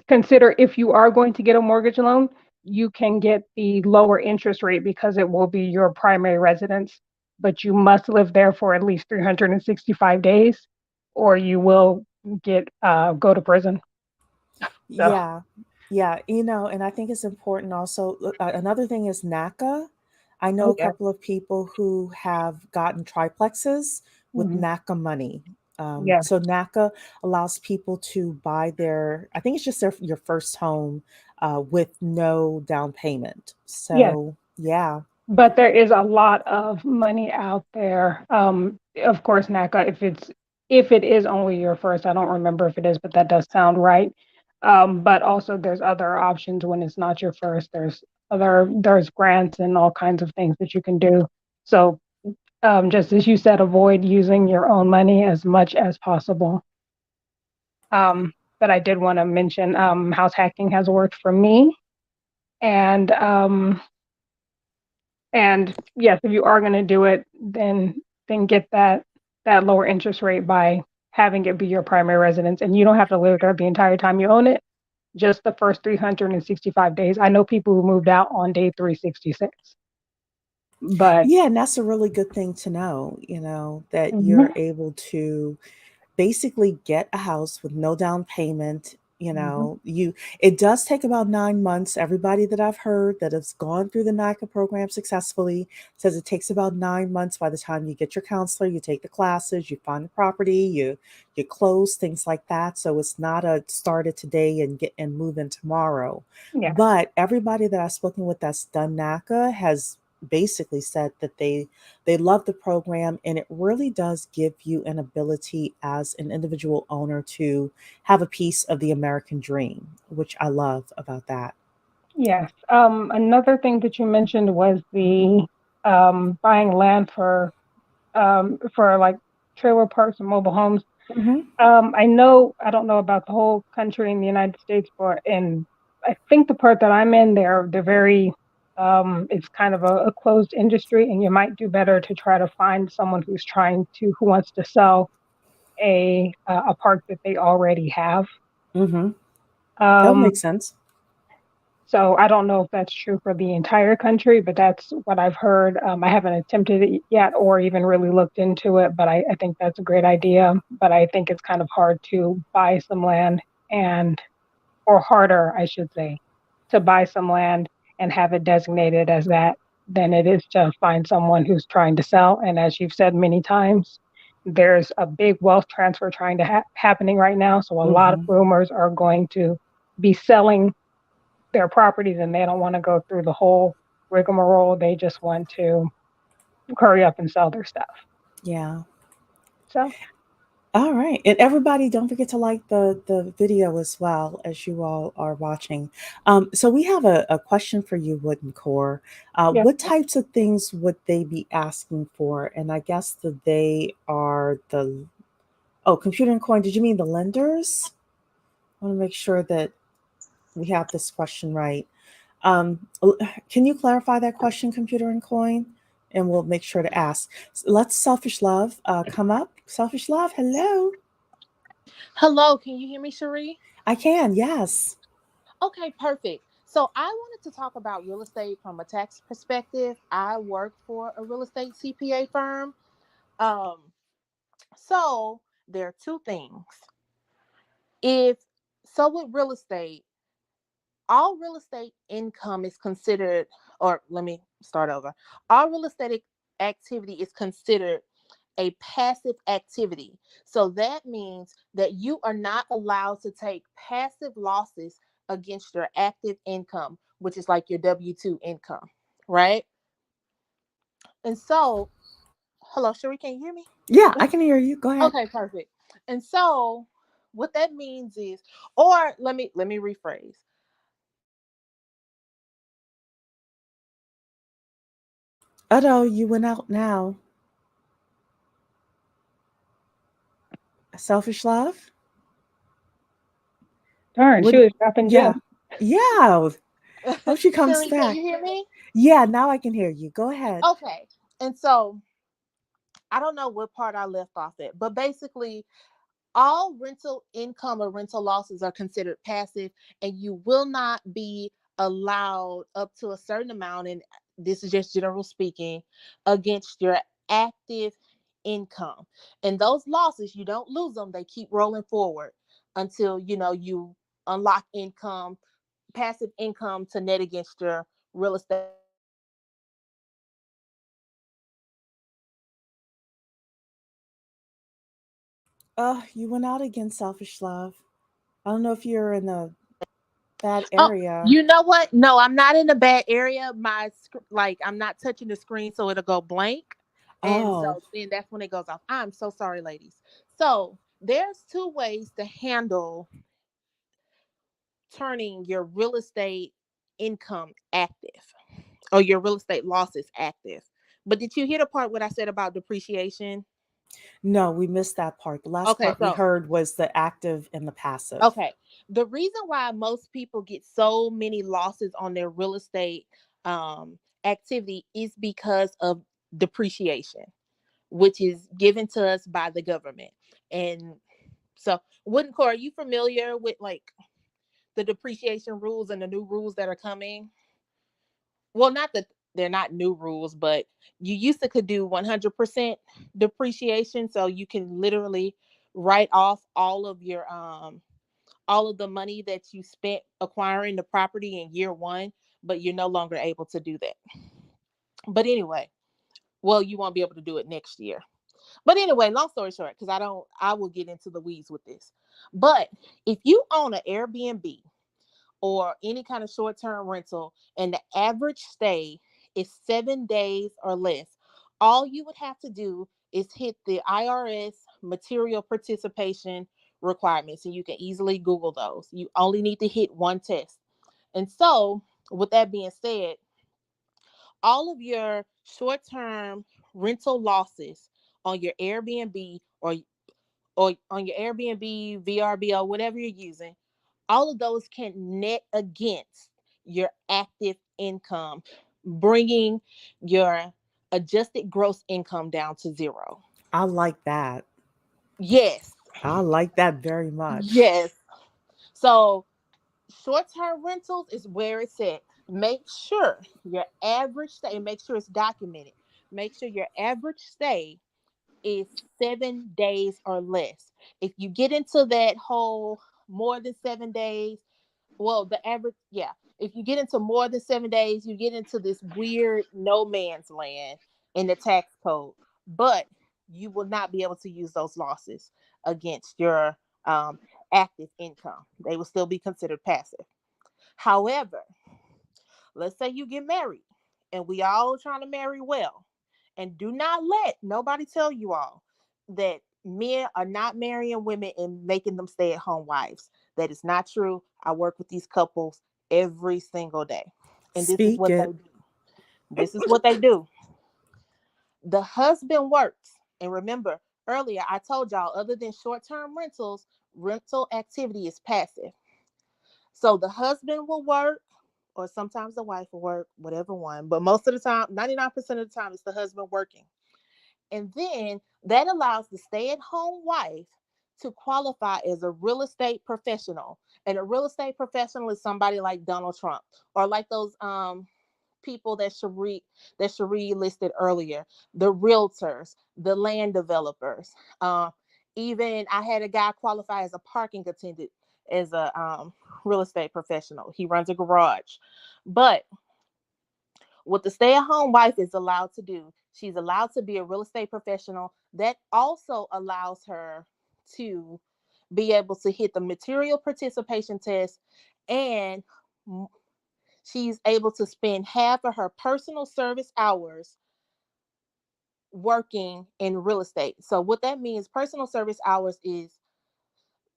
consider if you are going to get a mortgage loan, you can get the lower interest rate because it will be your primary residence, but you must live there for at least 365 days or you will go to prison. So. Yeah. And I think it's important also. Another thing is NACA. I know a couple of people who have gotten triplexes with NACA money. So NACA allows people to buy I think it's just your first home with no down payment. So, yeah. But there is a lot of money out there. Of course, NACA, if it is only your first, I don't remember if it is, but that does sound right. But also there's other options when it's not your first. There's grants and all kinds of things that you can do. So just as you said, avoid using your own money as much as possible. But I did want to mention house hacking has worked for me. And yes, if you are going to do it, then get that lower interest rate by having it be your primary residence, and you don't have to live there the entire time you own it. Just the first 365 days. I know people who moved out on day 366. But yeah, and that's a really good thing to know, that you're able to basically get a house with no down payment. It does take about 9 months. Everybody that I've heard that has gone through the NICA program successfully says it takes about 9 months by the time you get your counselor, you take the classes, you find the property, you close, things like that. So it's not a start it today and move in tomorrow. Yeah. But everybody that I've spoken with that's done NACA has basically said that they love the program, and it really does give you an ability as an individual owner to have a piece of the American dream, which I love about that. Yes. Another thing that you mentioned was the buying land for like trailer parks and mobile homes. Mm-hmm. I don't know about the whole country in the United States, but I think the part that I'm in, they're very, it's kind of a closed industry, and you might do better to try to find someone who wants to sell a park that they already have. Mm-hmm. That would Um, make sense. so I don't know if that's true for the entire country, but that's what I've heard. I haven't attempted it yet or even really looked into it, but I think that's a great idea. But I think it's kind of hard to buy some land and, or harder, I should say, to buy some land and have it designated as that than it is to find someone who's trying to sell. And as you've said many times, there's a big wealth transfer trying to happening right now. So a lot of Mm-hmm. boomers are going to be selling their properties and they don't want to go through the whole rigmarole. They just want to hurry up and sell their stuff. Yeah. So, All right. And everybody, don't forget to like the video as well as you all are watching. So we have a question for you, Wooden Core. yeah. What types of things would they be asking for? And I guess they are computer and coin. Did you mean the lenders? I want to make sure that we have this question right. Can you clarify that question, computer and coin? And we'll make sure to ask. Let's Selfish Love come up. Selfish Love, hello. Hello, can you hear me, Cherie? I can, yes. Okay, perfect. So I wanted to talk about real estate from a tax perspective. I work for a real estate CPA firm. Um, so there are two things. If with real estate, all real estate income is considered, or let me start over. All real estate activity is considered a passive activity. So that means that you are not allowed to take passive losses against your active income, which is like your W-2 income, right? And so, hello, Sherry, can you hear me? Yeah, I can hear you. Go ahead. Okay, perfect. And so what that means is, or let me rephrase. Oh, you went out now. Selfish Love? Darn, she Would was dropping yeah. gems. Yeah. Hope she comes Sherry, can back. you hear me? Yeah, now I can hear you. Go ahead. Okay. And so I don't know what part I left off at, but basically all rental income or rental losses are considered passive, and you will not be allowed up to a certain amount, and this is just general speaking, against your active income. And those losses, you don't lose them, they keep rolling forward until you unlock income, passive income to net against your real estate. You went out again, Selfish Love. I don't know if you're in a bad Oh, area. you know what? No, I'm not in a bad area. I'm not touching the screen, so it'll go blank, and Oh. so then that's when it goes off. I'm so sorry, ladies. So there's two ways to handle turning your real estate income active or your real estate losses active. But did you hear the part what I said about depreciation? No, we missed that part. The last Okay, part we so heard was the active and the passive. okay. The reason why most people get so many losses on their real estate activity is because of depreciation, which is given to us by the government. And so, Wooden Core, are you familiar with like the depreciation rules and the new rules that are coming? Well, not that they're not new rules, but you used to could do 100% depreciation, so you can literally write off all of the money that you spent acquiring the property in year one, but you're no longer able to do that. But anyway, well, you won't be able to do it next year. But anyway, long story short, because I will get into the weeds with this. But if you own an Airbnb or any kind of short-term rental and the average stay is 7 days or less, all you would have to do is hit the IRS material participation requirements, and you can easily Google those. You only need to hit one test. And so, with that being said, all of your short-term rental losses on your Airbnb or on your Airbnb, VRBO, whatever you're using, all of those can net against your active income, bringing your adjusted gross income down to zero. I like that. Yes. I like that very much. Yes. So short-term rentals is where it's at. Make sure your average stay, make sure it's documented. Make sure your average stay is 7 days or less. If you get into that whole more than 7 days, well, the average, yeah. If you get into more than 7 days, you get into this weird no man's land in the tax code. But you will not be able to use those losses against your active income. They will still be considered passive. However, let's say you get married and we all trying to marry well. And do not let nobody tell you all that men are not marrying women and making them stay at home wives. That is not true. I work with these couples every single day. And this is Speak what they it. do. This is what they do. The husband works. And remember, earlier I told y'all, other than short-term rentals, rental activity is passive. So the husband will work, or sometimes the wife will work, whatever one. But most of the time, 99% of the time, it's the husband working. And then that allows the stay-at-home wife to qualify as a real estate professional. And a real estate professional is somebody like Donald Trump, or like those people that Cherie listed earlier, the realtors, the land developers. Even I had a guy qualify as a parking attendant as a real estate professional. He runs a garage. But what the stay-at-home wife is allowed to do, she's allowed to be a real estate professional. That also allows her to be able to hit the material participation test, and she's able to spend half of her personal service hours working in real estate. So what that means, personal service hours, is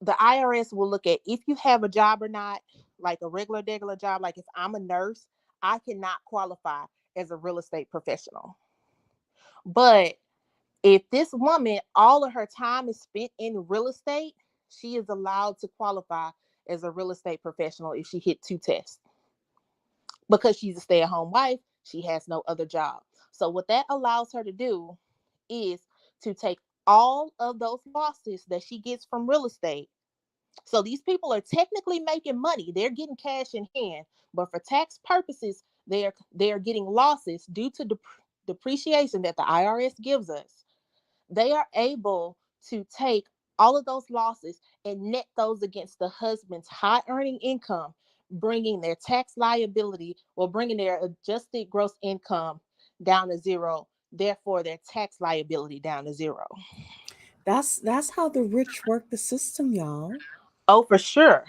the IRS will look at if you have a job or not, like a regular job. Like if I'm a nurse, I cannot qualify as a real estate professional. But if this woman, all of her time is spent in real estate, she is allowed to qualify as a real estate professional if she hit 2 tests. Because she's a stay-at-home wife, she has no other job. So what that allows her to do is to take all of those losses that she gets from real estate. So these people are technically making money. They're getting cash in hand, but for tax purposes, they're getting losses due to depreciation that the IRS gives us. They are able to take all of those losses and net those against the husband's high earning income, bringing their tax liability, or bringing their adjusted gross income down to zero, therefore their tax liability down to zero. That's how the rich work the system, y'all. Oh, for sure.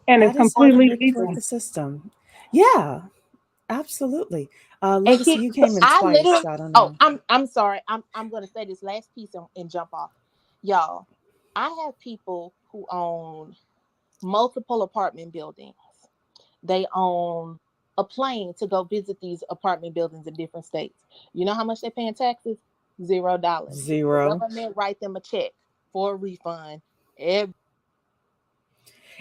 And it's That is how the completely rich work legal. the system. Yeah, absolutely. And Legacy, he, you came in I twice. literally, So I don't oh, know. I'm sorry. I'm gonna say this last piece and jump off. Y'all, I have people who own multiple apartment buildings. They own a plane to go visit these apartment buildings in different states. You know how much they pay in taxes? $0. The Zero. government write them a check for a refund every.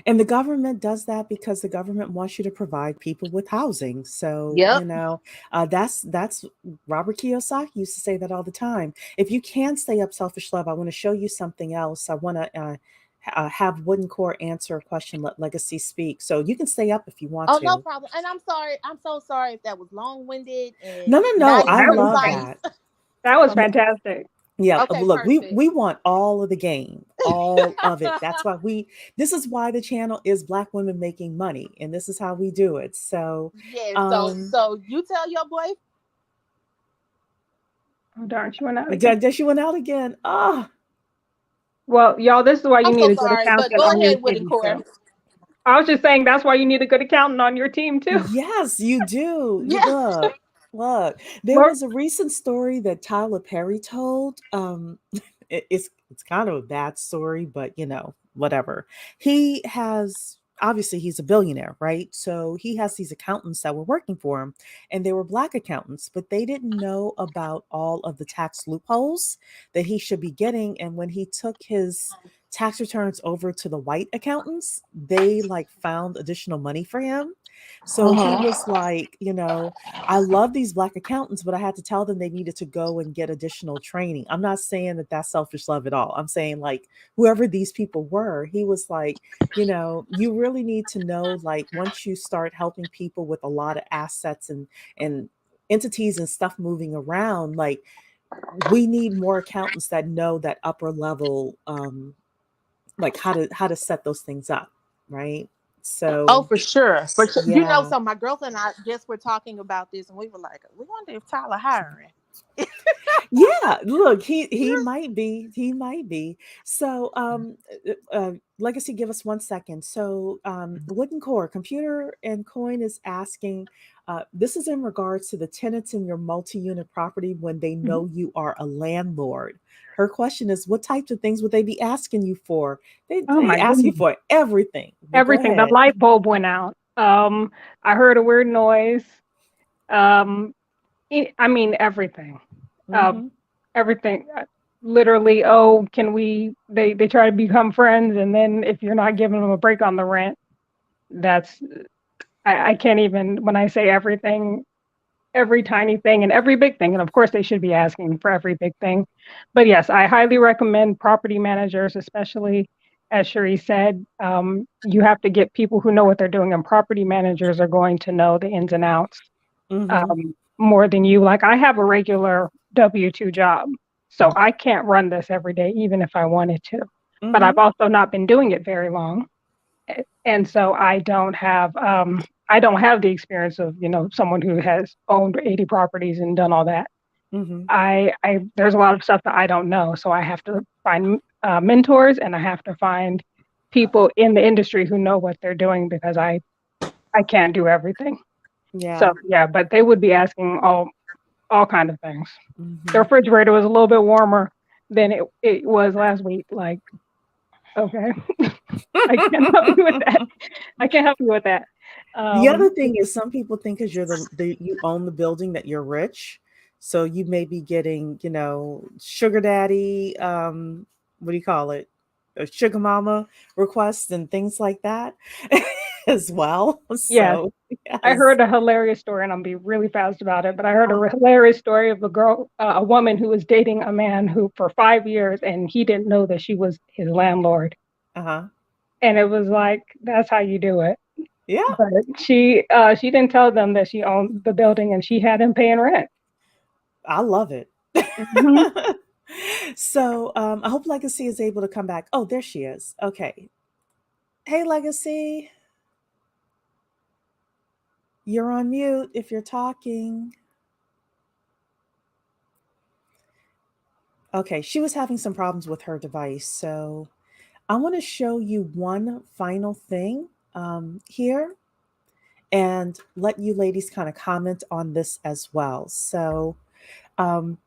And the government does that because the government wants you to provide people with housing. So, Yep. that's Robert Kiyosaki used to say that all the time. If you can stay up, selfish love, I want to show you something else. I want to have Wooden Core answer a question, let Legacy speak. So you can stay up if you want Oh, no to. problem. And I'm sorry. I'm so sorry if that was long-winded and No, no, no. not as I That was love fan- concise. that. that was Yeah, fantastic. yeah. Okay, Look, perfect. we want all of the game, all of it. That's why this is why the channel is Black Women Making Money, and this is how we do it. So, Yes. So um, so you tell your boy. Oh, darn, she went out again. She went out again. Ah, Well, y'all, this is why you I'm need so a good sorry, but accountant go on your ahead with the team core. too. I was just saying that's why you need a good accountant on your team too. yes, you do. You Yeah. look, look. There Well, was a recent story that Tyler Perry told. It's kind of a bad story, but whatever. He has. obviously he's a billionaire, right? So he has these accountants that were working for him, and they were Black accountants, but they didn't know about all of the tax loopholes that he should be getting. And when he took his tax returns over to the white accountants, they like found additional money for him. So he was like, I love these Black accountants, but I had to tell them they needed to go and get additional training. I'm not saying that that's selfish love at all. I'm saying, like, whoever these people were, he was like, you really need to know, like, once you start helping people with a lot of assets and entities and stuff moving around, like, we need more accountants that know that upper level, like how to set those things up, right? Oh, So for sure. For sure. yeah. So my girlfriend and I just were talking about this, and we were like, we wonder if Tyler hiring. Yeah, look, he might be. He might be. So Legacy, give us 1 second. So Wooden Core, Computer and Coin is asking, this is in regards to the tenants in your multi-unit property when they know you are a landlord. Her question is, what types of things would they be asking you for? Oh They my ask you goodness. for everything. But go Everything. The ahead. light bulb went out. I heard a weird noise. Um, I mean, everything. Uh, Hmm. everything. Literally, oh, can we? They try to become friends, and then if you're not giving them a break on the rent, that's I can't even. When I say everything, every tiny thing and every big thing, and of course they should be asking for every big thing. But yes, I highly recommend property managers, especially as Cherie said, you have to get people who know what they're doing, and property managers are going to know the ins and outs Hmm. more than you. Like I have a regular W-2 job, so I can't run this every day, even if I wanted to. But Hmm. I've also not been doing it very long, and so I don't have the experience of someone who has owned 80 properties and done all that. Hmm. I there's a lot of stuff that I don't know, so I have to find mentors, and I have to find people in the industry who know what they're doing, because I can't do everything. Yeah. So yeah, but they would be asking all kind of things. The Hmm. refrigerator was a little bit warmer than it was last week. Like, okay, I can't help you with that. I can't help you with that. The other Um, thing is, some people think because you're you own the building that you're rich, so you may be getting, sugar daddy, what do you call it, a sugar mama requests and things like that as well. yes, So I yes. heard a hilarious story, and I'll be really fast about it. But I heard a hilarious story of a woman who was dating a man who for 5 years, and he didn't know that she was his landlord. Uh-huh. And it was like, that's how you do it. Yeah, But she didn't tell them that she owned the building, and she had him paying rent. I love it. Hmm. So I hope Legacy is able to come back. Oh, there she is. Okay. Hey, Legacy, you're on mute if you're talking. Okay, she was having some problems with her device. So I want to show you one final thing here and let you ladies kind of comment on this as well. So um,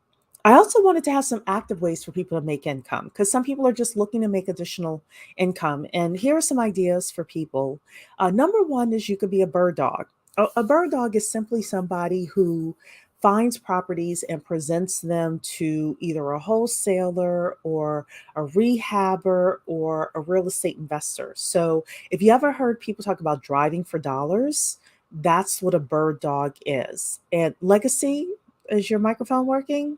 I also wanted to have some active ways for people to make income, because some people are just looking to make additional income. And here are some ideas for people. Number one is you could be a bird dog. A bird dog is simply somebody who finds properties and presents them to either a wholesaler or a rehabber or a real estate investor. So if you ever heard people talk about driving for dollars, that's what a bird dog is. And Legacy, is your microphone working?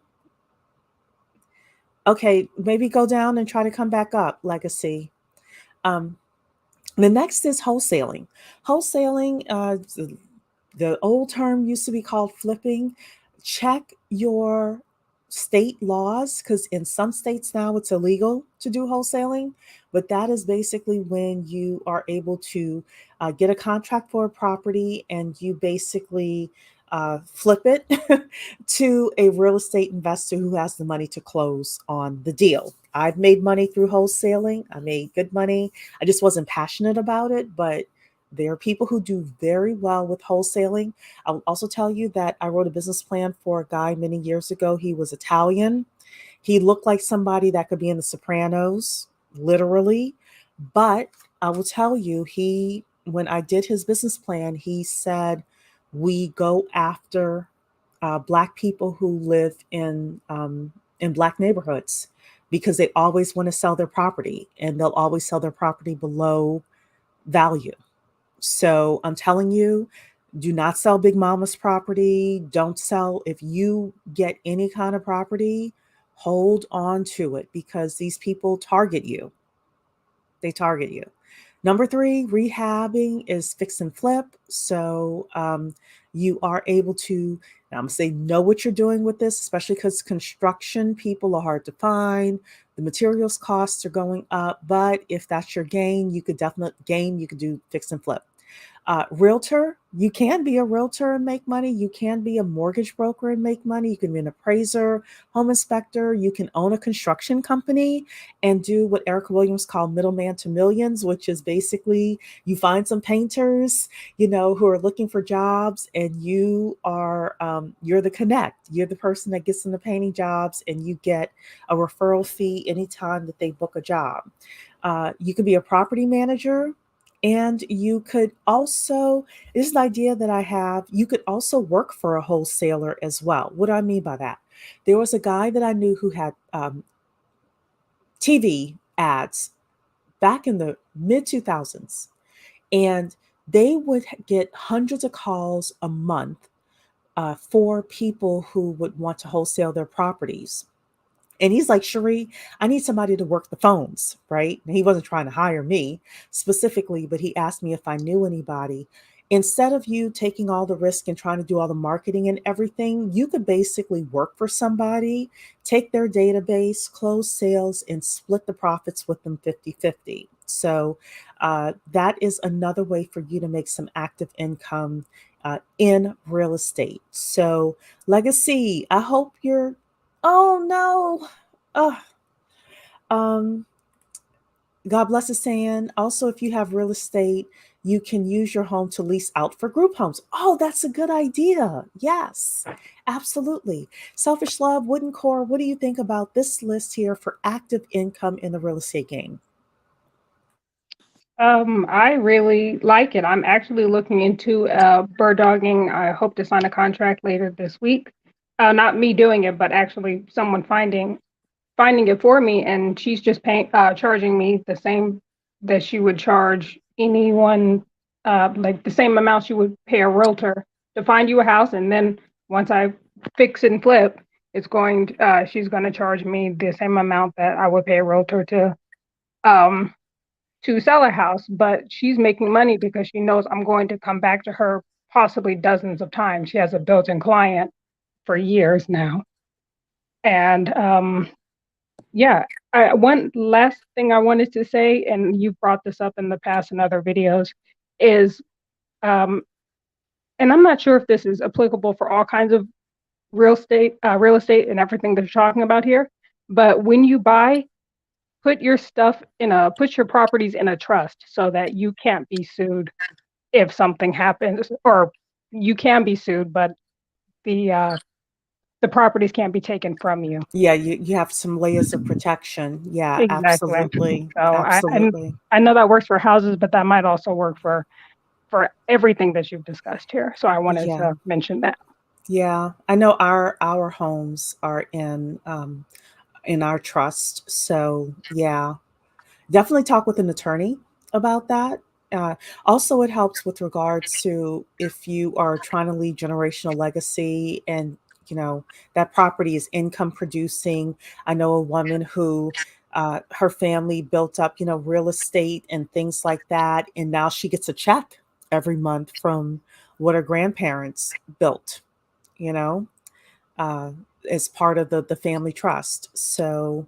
Okay, maybe go down and try to come back up, Legacy. Um, the next is wholesaling. Wholesaling, the old term used to be called flipping. Check your state laws, because in some states now it's illegal to do wholesaling, but that is basically when you are able to get a contract for a property and you basically flip it to a real estate investor who has the money to close on the deal. I've made money through wholesaling. I made good money. I just wasn't passionate about it, but there are people who do very well with wholesaling. I'll also tell you that I wrote a business plan for a guy many years ago. He was Italian. He looked like somebody that could be in The Sopranos, literally. But I will tell you, he when I did his business plan, he said we go after Black people who live in Black neighborhoods because they always want to sell their property and they'll always sell their property below value. So I'm telling you, do not sell Big Mama's property. Don't sell. If you get any kind of property, hold on to it because these people target you. They target you. Number three, rehabbing is fix and flip. So you are able to, I'm going to say, know what you're doing with this, especially because construction people are hard to find. The materials costs are going up. But if that's your game, you could do fix and flip. Realtor, you can be a realtor and make money. You can be a mortgage broker and make money. You can be an appraiser, home inspector. You can own a construction company and do what Ericka Williams called middleman to millions, which is basically you find some painters, who are looking for jobs, and you're the connect. You're the person that gets them the painting jobs, and you get a referral fee anytime that they book a job. You can be a property manager. And you could also, this is the idea that I have, you could also work for a wholesaler as well. What do I mean by that? There was a guy that I knew who had TV ads back in the mid 2000s, and they would get hundreds of calls a month for people who would want to wholesale their properties. And he's like, Cherie, I need somebody to work the phones, right? And he wasn't trying to hire me specifically, but he asked me if I knew anybody. Instead of you taking all the risk and trying to do all the marketing and everything, you could basically work for somebody, take their database, close sales, and split the profits with them 50-50. So that is another way for you to make some active income in real estate. So legacy, I hope you're, oh no. Um, God bless is saying also, if you have real estate, you can use your home to lease out for group homes. Oh, that's a good idea. Yes, absolutely. Selfish Love, Wooden Core, what do you think about this list here for active income in the real estate game? I really like it. I'm actually looking into bird dogging. I hope to sign a contract later this week. Not me doing it, but actually someone finding it for me, and she's just charging me the same that she would charge anyone, like the same amount she would pay a realtor to find you a house, and then once I fix and flip, she's going to charge me the same amount that I would pay a realtor um to sell a house. But she's making money because she knows I'm going to come back to her possibly dozens of times. She has a built-in client for years now, and yeah, one last thing I wanted to say, and you've brought this up in the past in other videos, is, and I'm not sure if this is applicable for all kinds of real estate and everything that you're talking about here, but when you buy, put your properties in a trust so that you can't be sued if something happens, or you can be sued, but the properties can't be taken from you. Yeah, you have some layers of protection. Yeah, Exactly. absolutely. So Absolutely. I know that works for houses, but that might also work for everything that you've discussed here. So I wanted Yeah. to mention that. Yeah. I know our homes are in our trust. So yeah, definitely talk with an attorney about that. Uh, Also, it helps with regards to if you are trying to leave generational legacy and that property is income producing. I know a woman who her family built up real estate and things like that, and now she gets a check every month from what her grandparents built. You know, uh, as part of the family trust. So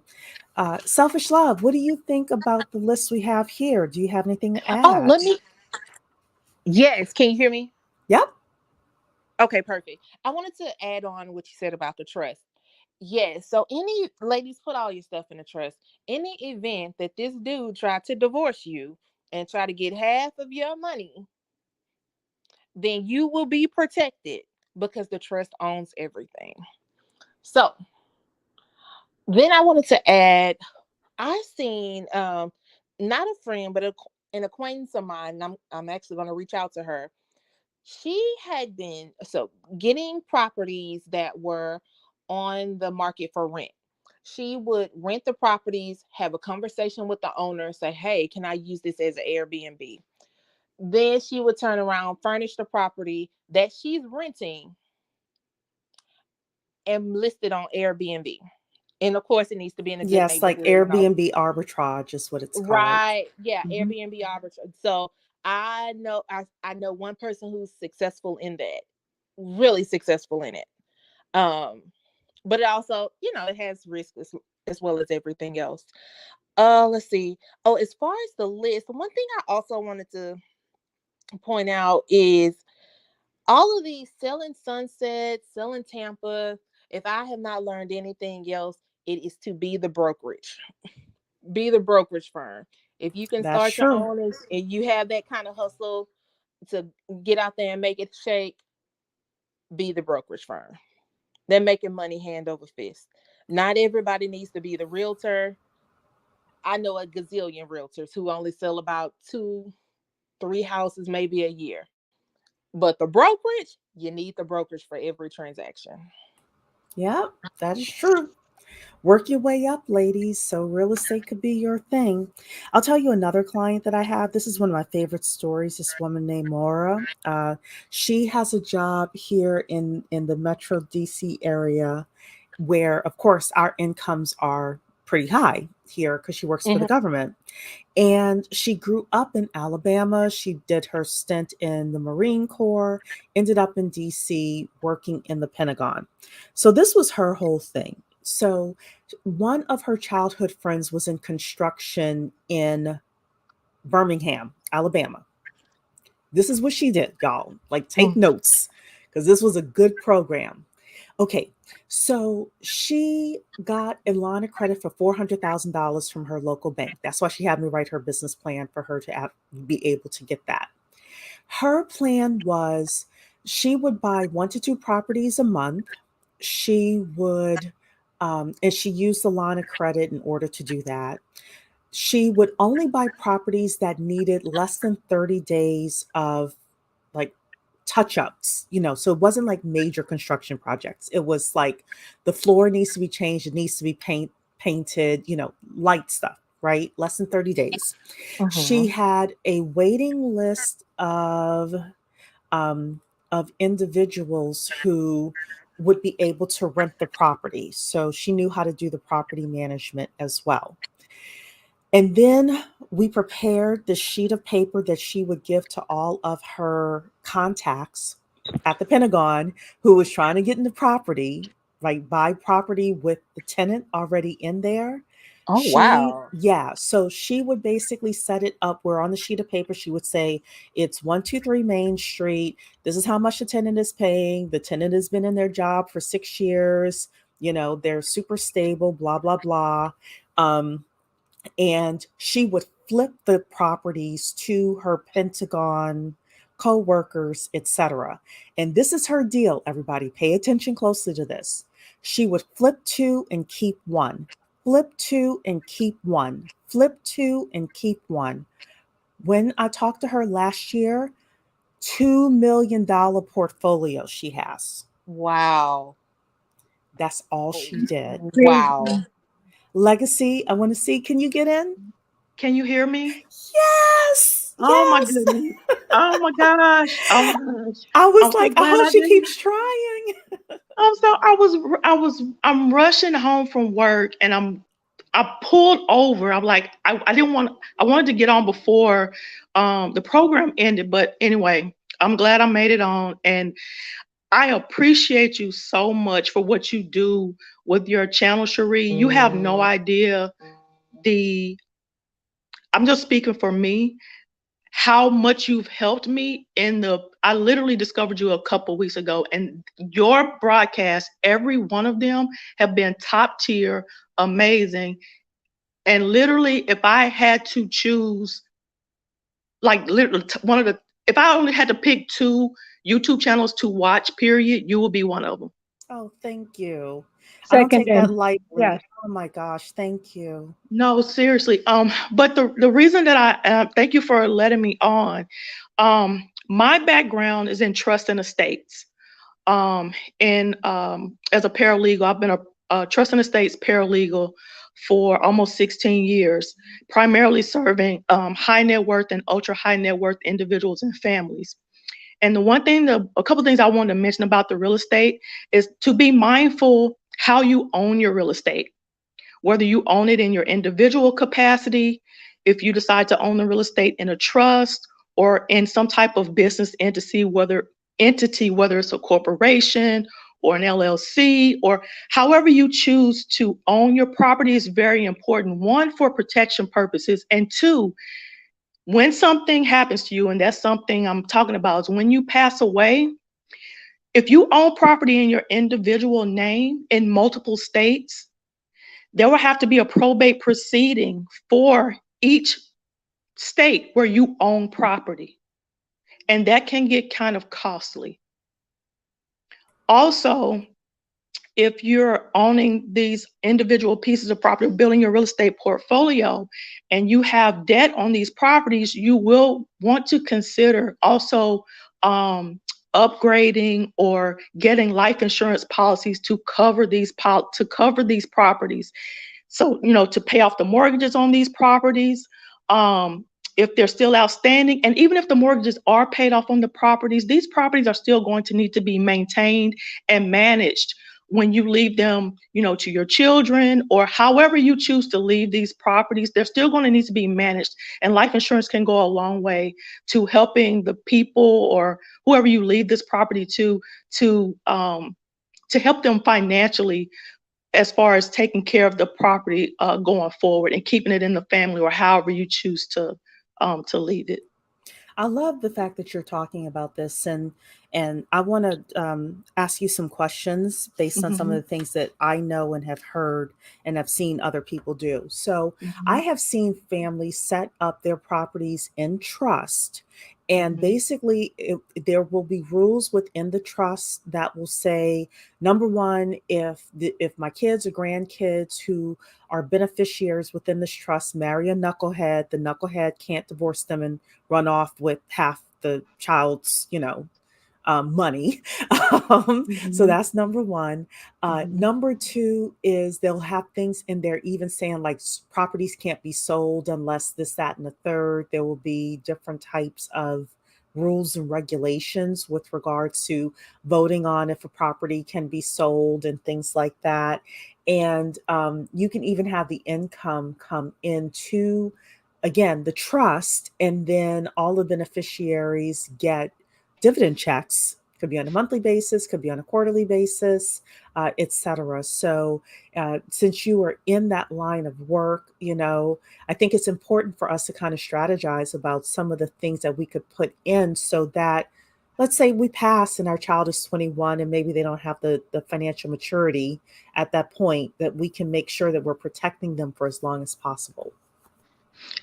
Selfish Love, what do you think about the list we have here? Do you have anything to Oh, add? let me. Yes, can you hear me? Yep. Okay, perfect. I wanted to add on what you said about the trust. Yes, so any ladies, put all your stuff in the trust. Any event that this dude tried to divorce you and try to get half of your money, then you will be protected because the trust owns everything. So then I wanted to add, I seen not a friend, but an acquaintance of mine, and I'm actually going to reach out to her. She had been getting properties that were on the market for rent. She would rent the properties, have a conversation with the owner, say, hey, can I use this as an Airbnb? Then she would turn around, furnish the property that she's renting, and list it on Airbnb. And of course, it needs to be in a good Yes, like neighborhood and all. Airbnb arbitrage is what it's called. Right. Yeah, Mhm. Airbnb arbitrage. So I know one person who's successful in that. Really successful in it. But it also, it has risk as well as everything else. Let's see. Oh, as far as the list, one thing I also wanted to point out is all of these selling Sunset, selling Tampa. If I have not learned anything else, it is to be the brokerage. Be the brokerage firm. If you can That's start your true. own and you have that kind of hustle to get out there and make it shake, be the brokerage firm. They're making money hand over fist. Not everybody needs to be the realtor. I know a gazillion realtors who only sell about 2, 3 houses maybe a year. But the brokerage, you need the brokerage for every transaction. Yep, that is true. Work your way up, ladies, so real estate could be your thing. I'll tell you another client that I have. This is one of my favorite stories. This woman named Maura. She has a job here in the Metro DC area, where, of course, our incomes are pretty high here because she works for the Mhm. government. And she grew up in Alabama. She did her stint in the Marine Corps, ended up in DC working in the Pentagon. So this was her whole thing. So one of her childhood friends was in construction in Birmingham, Alabama. This is what she did, y'all. Like, take Mhm. notes because this was a good program. Okay, so she got a line of credit for $400,000 from her local bank. That's why she had me write her business plan for her to be able to get that. Her plan was she would buy 1 to 2 properties a month. She would, and she used the line of credit in order to do that. She would only buy properties that needed less than 30 days of like touch ups, so it wasn't like major construction projects. It was like the floor needs to be changed, it needs to be painted, light stuff, right? Less than 30 days. She Mhm. had a waiting list um, of individuals who would be able to rent the property. So she knew how to do the property management as well. And then we prepared the sheet of paper that she would give to all of her contacts at the Pentagon who was trying to get into property, like buy property with the tenant already in there. Oh, wow. So she would basically set it up where on the sheet of paper she would say, it's 123 Main Street. This is how much the tenant is paying. The tenant has been in their job for 6 years. They're super stable, blah, blah, blah. Um, and she would flip the properties to her Pentagon co-workers, etc. And this is her deal, everybody. Pay attention closely to this. She would flip 2 and keep 1. Flip 2 and keep 1. Flip 2 and keep 1. When I talked to her last year, $2 million portfolio she has. Wow. That's all she did. Wow. Legacy, I want to see, can you get in? Can you hear me? Yes. Oh my Yes. goodness. Oh my gosh. Oh my gosh. I was I'm so like, I glad hope I she didn't. keeps trying. I'm rushing home from work and I pulled over. I'm like, I didn't want, I wanted to get on before the program ended. But anyway, I'm glad I made it on. And I appreciate you so much for what you do with your channel, Cherie. You have no idea I'm just speaking for me, how much you've helped me I literally discovered you a couple weeks ago, and your broadcasts, every one of them have been top tier, amazing. And literally, if I had to choose, like literally one of the, if I only had to pick 2 YouTube channels to watch, period, you would be one of them. Oh, thank you. I don't take Seconded. that lightly. Yes. Oh my gosh, thank you. No, seriously. But the reason that thank you for letting me on. My background is in trust and estates. And as a paralegal, I've been a trust and estates paralegal for almost 16 years, primarily serving high net worth and ultra high net worth individuals and families. And a couple things I wanted to mention about the real estate is to be mindful how you own your real estate, whether you own it in your individual capacity, if you decide to own the real estate in a trust or in some type of business entity, whether it's a corporation or an LLC, or however you choose to own your property is very important. One, for protection purposes, and two, when something happens to you, and that's something I'm talking about, is when you pass away, if you own property in your individual name in multiple states, there will have to be a probate proceeding for each state where you own property. And that can get kind of costly. Also, if you're owning these individual pieces of property, building your real estate portfolio, and you have debt on these properties, you will want to consider also upgrading or getting life insurance policies to cover these properties. So, to pay off the mortgages on these properties, if they're still outstanding, and even if the mortgages are paid off on the properties, these properties are still going to need to be maintained and managed when you leave them, to your children, or however you choose to leave these properties. They're still going to need to be managed. And life insurance can go a long way to helping the people or whoever you leave this property to help them financially, as far as taking care of the property going forward and keeping it in the family, or however you choose to leave it. I love the fact that you're talking about this, and I want to ask you some questions based on some of Mhm, the things that I know and have heard and have seen other people do. So I mhm, have seen families set up their properties in trust, and mhm, basically there will be rules within the trust that will say, number one, if my kids or grandkids who are beneficiaries within this trust marry a knucklehead, the knucklehead can't divorce them and run off with half the child's, money. So mhm, that's number one. mhm, Number two is they'll have things in there, even saying like properties can't be sold unless this, that, and the third. There will be different types of rules and regulations with regards to voting on if a property can be sold and things like that. And you can even have the income come into, again, the trust, and then all the beneficiaries get dividend checks. Could be on a monthly basis, could be on a quarterly basis, etc. So, since you are in that line of work, I think it's important for us to kind of strategize about some of the things that we could put in, so that, let's say we pass and our child is 21 and maybe they don't have the financial maturity at that point, that we can make sure that we're protecting them for as long as possible.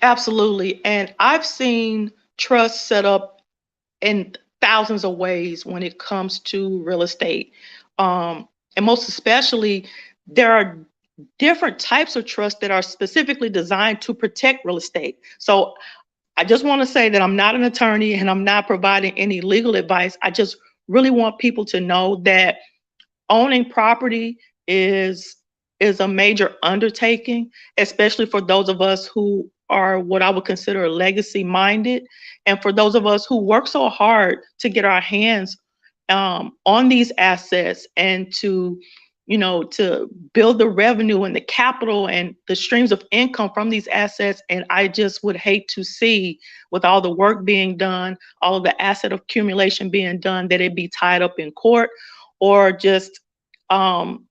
Absolutely. And I've seen trust set up in thousands of ways when it comes to real estate. And most especially, there are different types of trust that are specifically designed to protect real estate. So I just want to say that I'm not an attorney and I'm not providing any legal advice. I just really want people to know that owning property is is a major undertaking, especially for those of us who are what I would consider legacy minded, and for those of us who work so hard to get our hands on these assets and to build the revenue and the capital and the streams of income from these assets. And I just would hate to see, with all the work being done, all of the asset accumulation being done, that it be tied up in court or just um,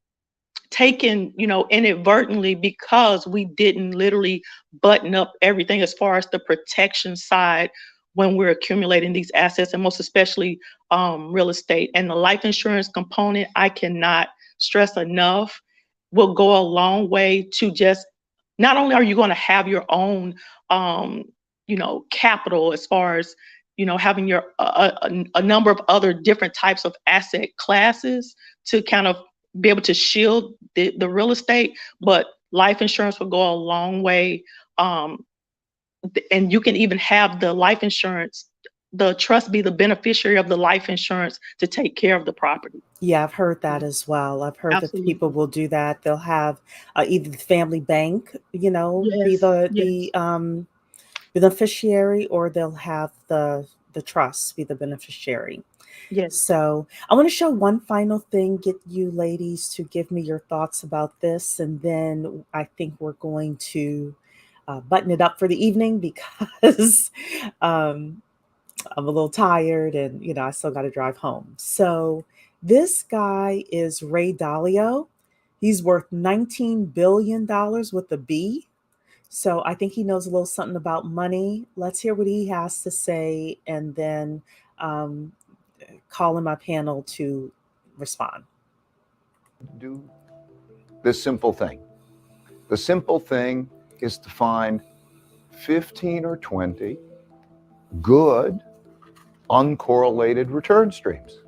taken, inadvertently, because we didn't literally button up everything as far as the protection side when we're accumulating these assets, and most especially real estate. And the life insurance component, I cannot stress enough, will go a long way to just, not only are you going to have your own, capital as far as having your a number of other different types of asset classes to kind of be able to shield the real estate. But life insurance will go a long way. And you can even have the life insurance, the trust be the beneficiary of the life insurance to take care of the property. Yeah, I've heard that as well. I've heard that Absolutely. people will do that. They'll have either the family bank, be Yes, the yes, beneficiary, or they'll have the trust be the beneficiary. yes. So I want to show one final thing, get you ladies to give me your thoughts about this, and then I think we're going to button it up for the evening because um, I'm a little tired and, I still got to drive home. So this guy is Ray Dalio. He's worth $19 billion with a B. So I think he knows a little something about money. Let's hear what he has to say and then um, call in my panel to respond. Do this simple thing. The simple thing is to find 15 or 20 good, uncorrelated return streams.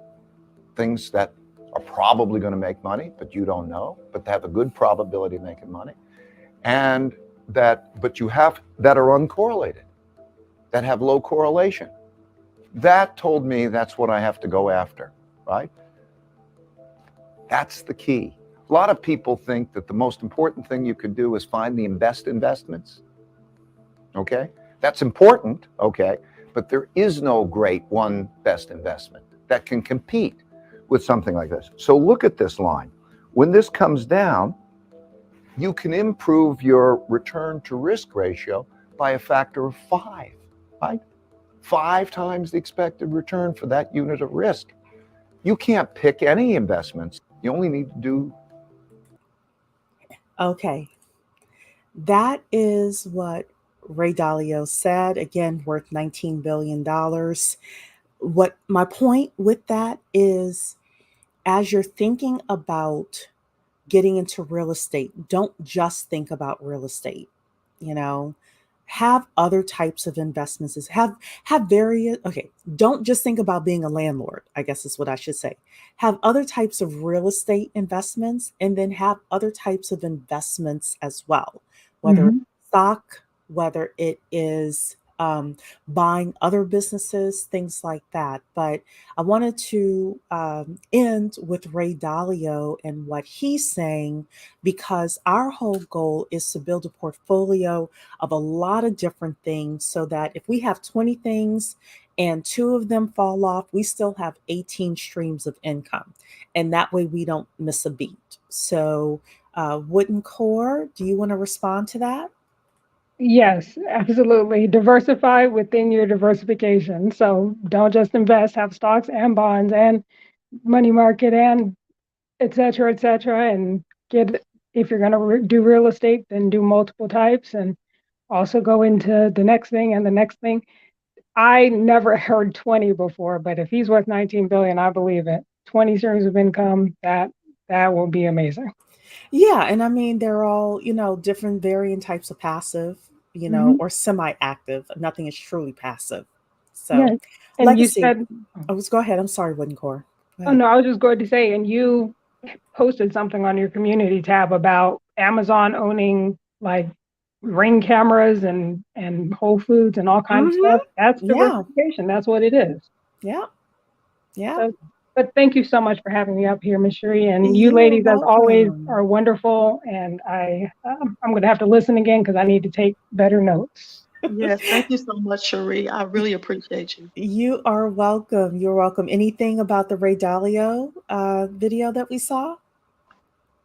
Things that are probably going to make money, but you don't know, but they have a good probability of making money. And that are uncorrelated, that have low correlation. That told me that's what I have to go after, right? That's the key. A lot of people think that the most important thing you could do is find the best investments. Okay? That's important, okay? But there is no great one best investment that can compete with something like this. So look at this line. When this comes down, you can improve your return to risk ratio by a factor of 5, right? 5 times the expected return for that unit of risk. You can't pick any investments. You only need to do. Okay. That is what Ray Dalio said. Again, worth $19 billion. What my point with that is, as you're thinking about getting into real estate, don't just think about real estate. Have other types of investments. Have various. Okay, don't just think about being a landlord, I guess is what I should say. Have other types of real estate investments, and then have other types of investments as well, whether it's stock, whether it is buying other businesses, things like that. But I wanted to end with Ray Dalio and what he's saying, because our whole goal is to build a portfolio of a lot of different things so that if we have 20 things and 2 of them fall off, we still have 18 streams of income. And that way we don't miss a beat. So Wooden Core, do you want to respond to that? Yes, absolutely. Diversify within your diversification. So don't just invest, have stocks and bonds and money market and et cetera, and if you're going to do real estate, then do multiple types and also go into the next thing and the next thing. I never heard 20 before, but if he's worth 19 billion, I believe it. 20 streams of income, that will be amazing. Yeah, and I mean they're all, different varying types of passive, or semi-active. Nothing is truly passive. So Yeah. And legacy. you said, Go ahead. I'm sorry, Wooden Core. oh no, I was just going to say, and you posted something on your community tab about Amazon owning like Ring cameras and Whole Foods and all kinds of stuff. That's Yeah. diversification. That's what it is. Yeah. Yeah. So, but thank you so much for having me up here, Ms. Cherie. And you You're ladies, as always, welcome. are wonderful. And I'm going to have to listen again because I need to take better notes. Yes, thank you so much, Cherie. I really appreciate you. You are welcome. You're welcome. Anything about the Ray Dalio video that we saw?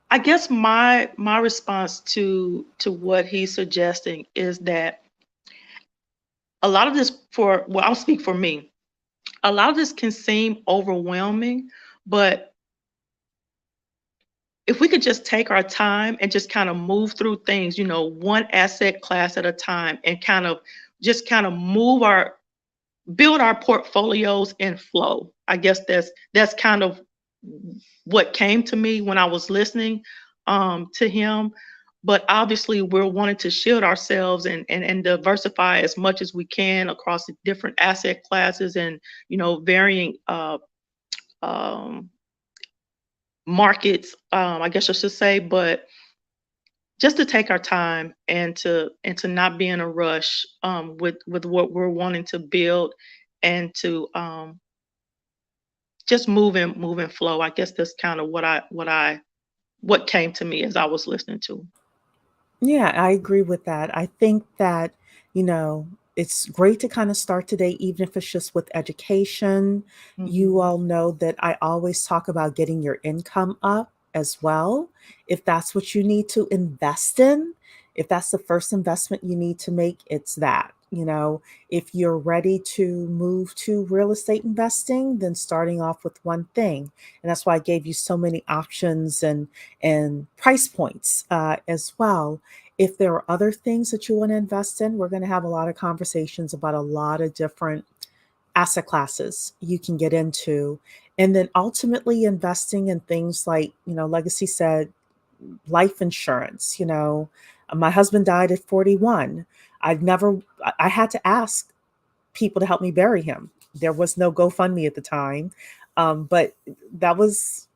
I guess my response to what he's suggesting is that a lot of this, I'll speak for me. A lot of this can seem overwhelming, but if we could just take our time and just kind of move through things, one asset class at a time, and kind of build our portfolios in flow. I guess that's kind of what came to me when I was listening to him. but obviously we're wanting to shield ourselves and diversify as much as we can across the different asset classes and, you know, varying markets, I guess I should say, but just to take our time and to not be in a rush with what we're wanting to build, and to just move and flow. I guess that's kind of what came to me as I was listening to. Yeah, I agree with that. I think that, you know, it's great to kind of start today, even if it's just with education. You all know that I always talk about getting your income up as well. If that's what you need to invest in, if that's the first investment you need to make, it's that. You know, if you're ready to move to real estate investing, then starting off with one thing. And that's why I gave you so many options and price points as well. If there are other things that you want to invest in, we're going to have a lot of conversations about a lot of different asset classes you can get into. And then ultimately investing in things like, you know, Legacy said, life insurance. You know, my husband died at 41. I had to ask people to help me bury him. There was no GoFundMe at the time, but that was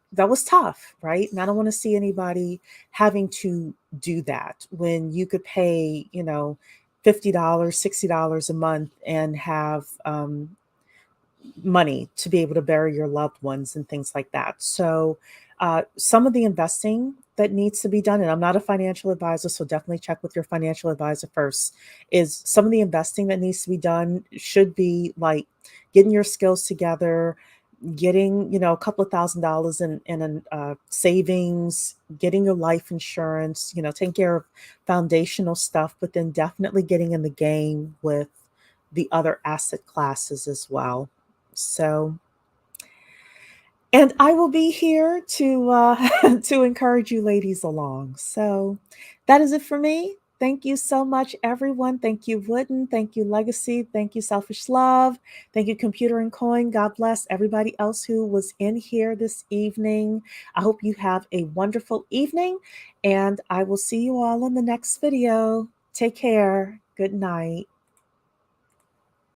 tough, right? And I don't want to see anybody having to do that when you could pay, you know, $50, $60 a month and have money to be able to bury your loved ones and things like that. So, some of the investing that needs to be done, and I'm not a financial advisor, so definitely check with your financial advisor first, is some of the investing that needs to be done should be like getting your skills together, getting, you know, a couple of $1,000s in savings, getting your life insurance, you know, taking care of foundational stuff, but then definitely getting in the game with the other asset classes as well. So, and I will be here to to encourage you ladies along. So that is it for me. Thank you so much, everyone. Thank you, Wooden. Thank you, Legacy. Thank you, Selfish Love. Thank you, Computer and Coin. God bless everybody else who was in here this evening. I hope you have a wonderful evening, and I will see you all in the next video. Take care. Good night.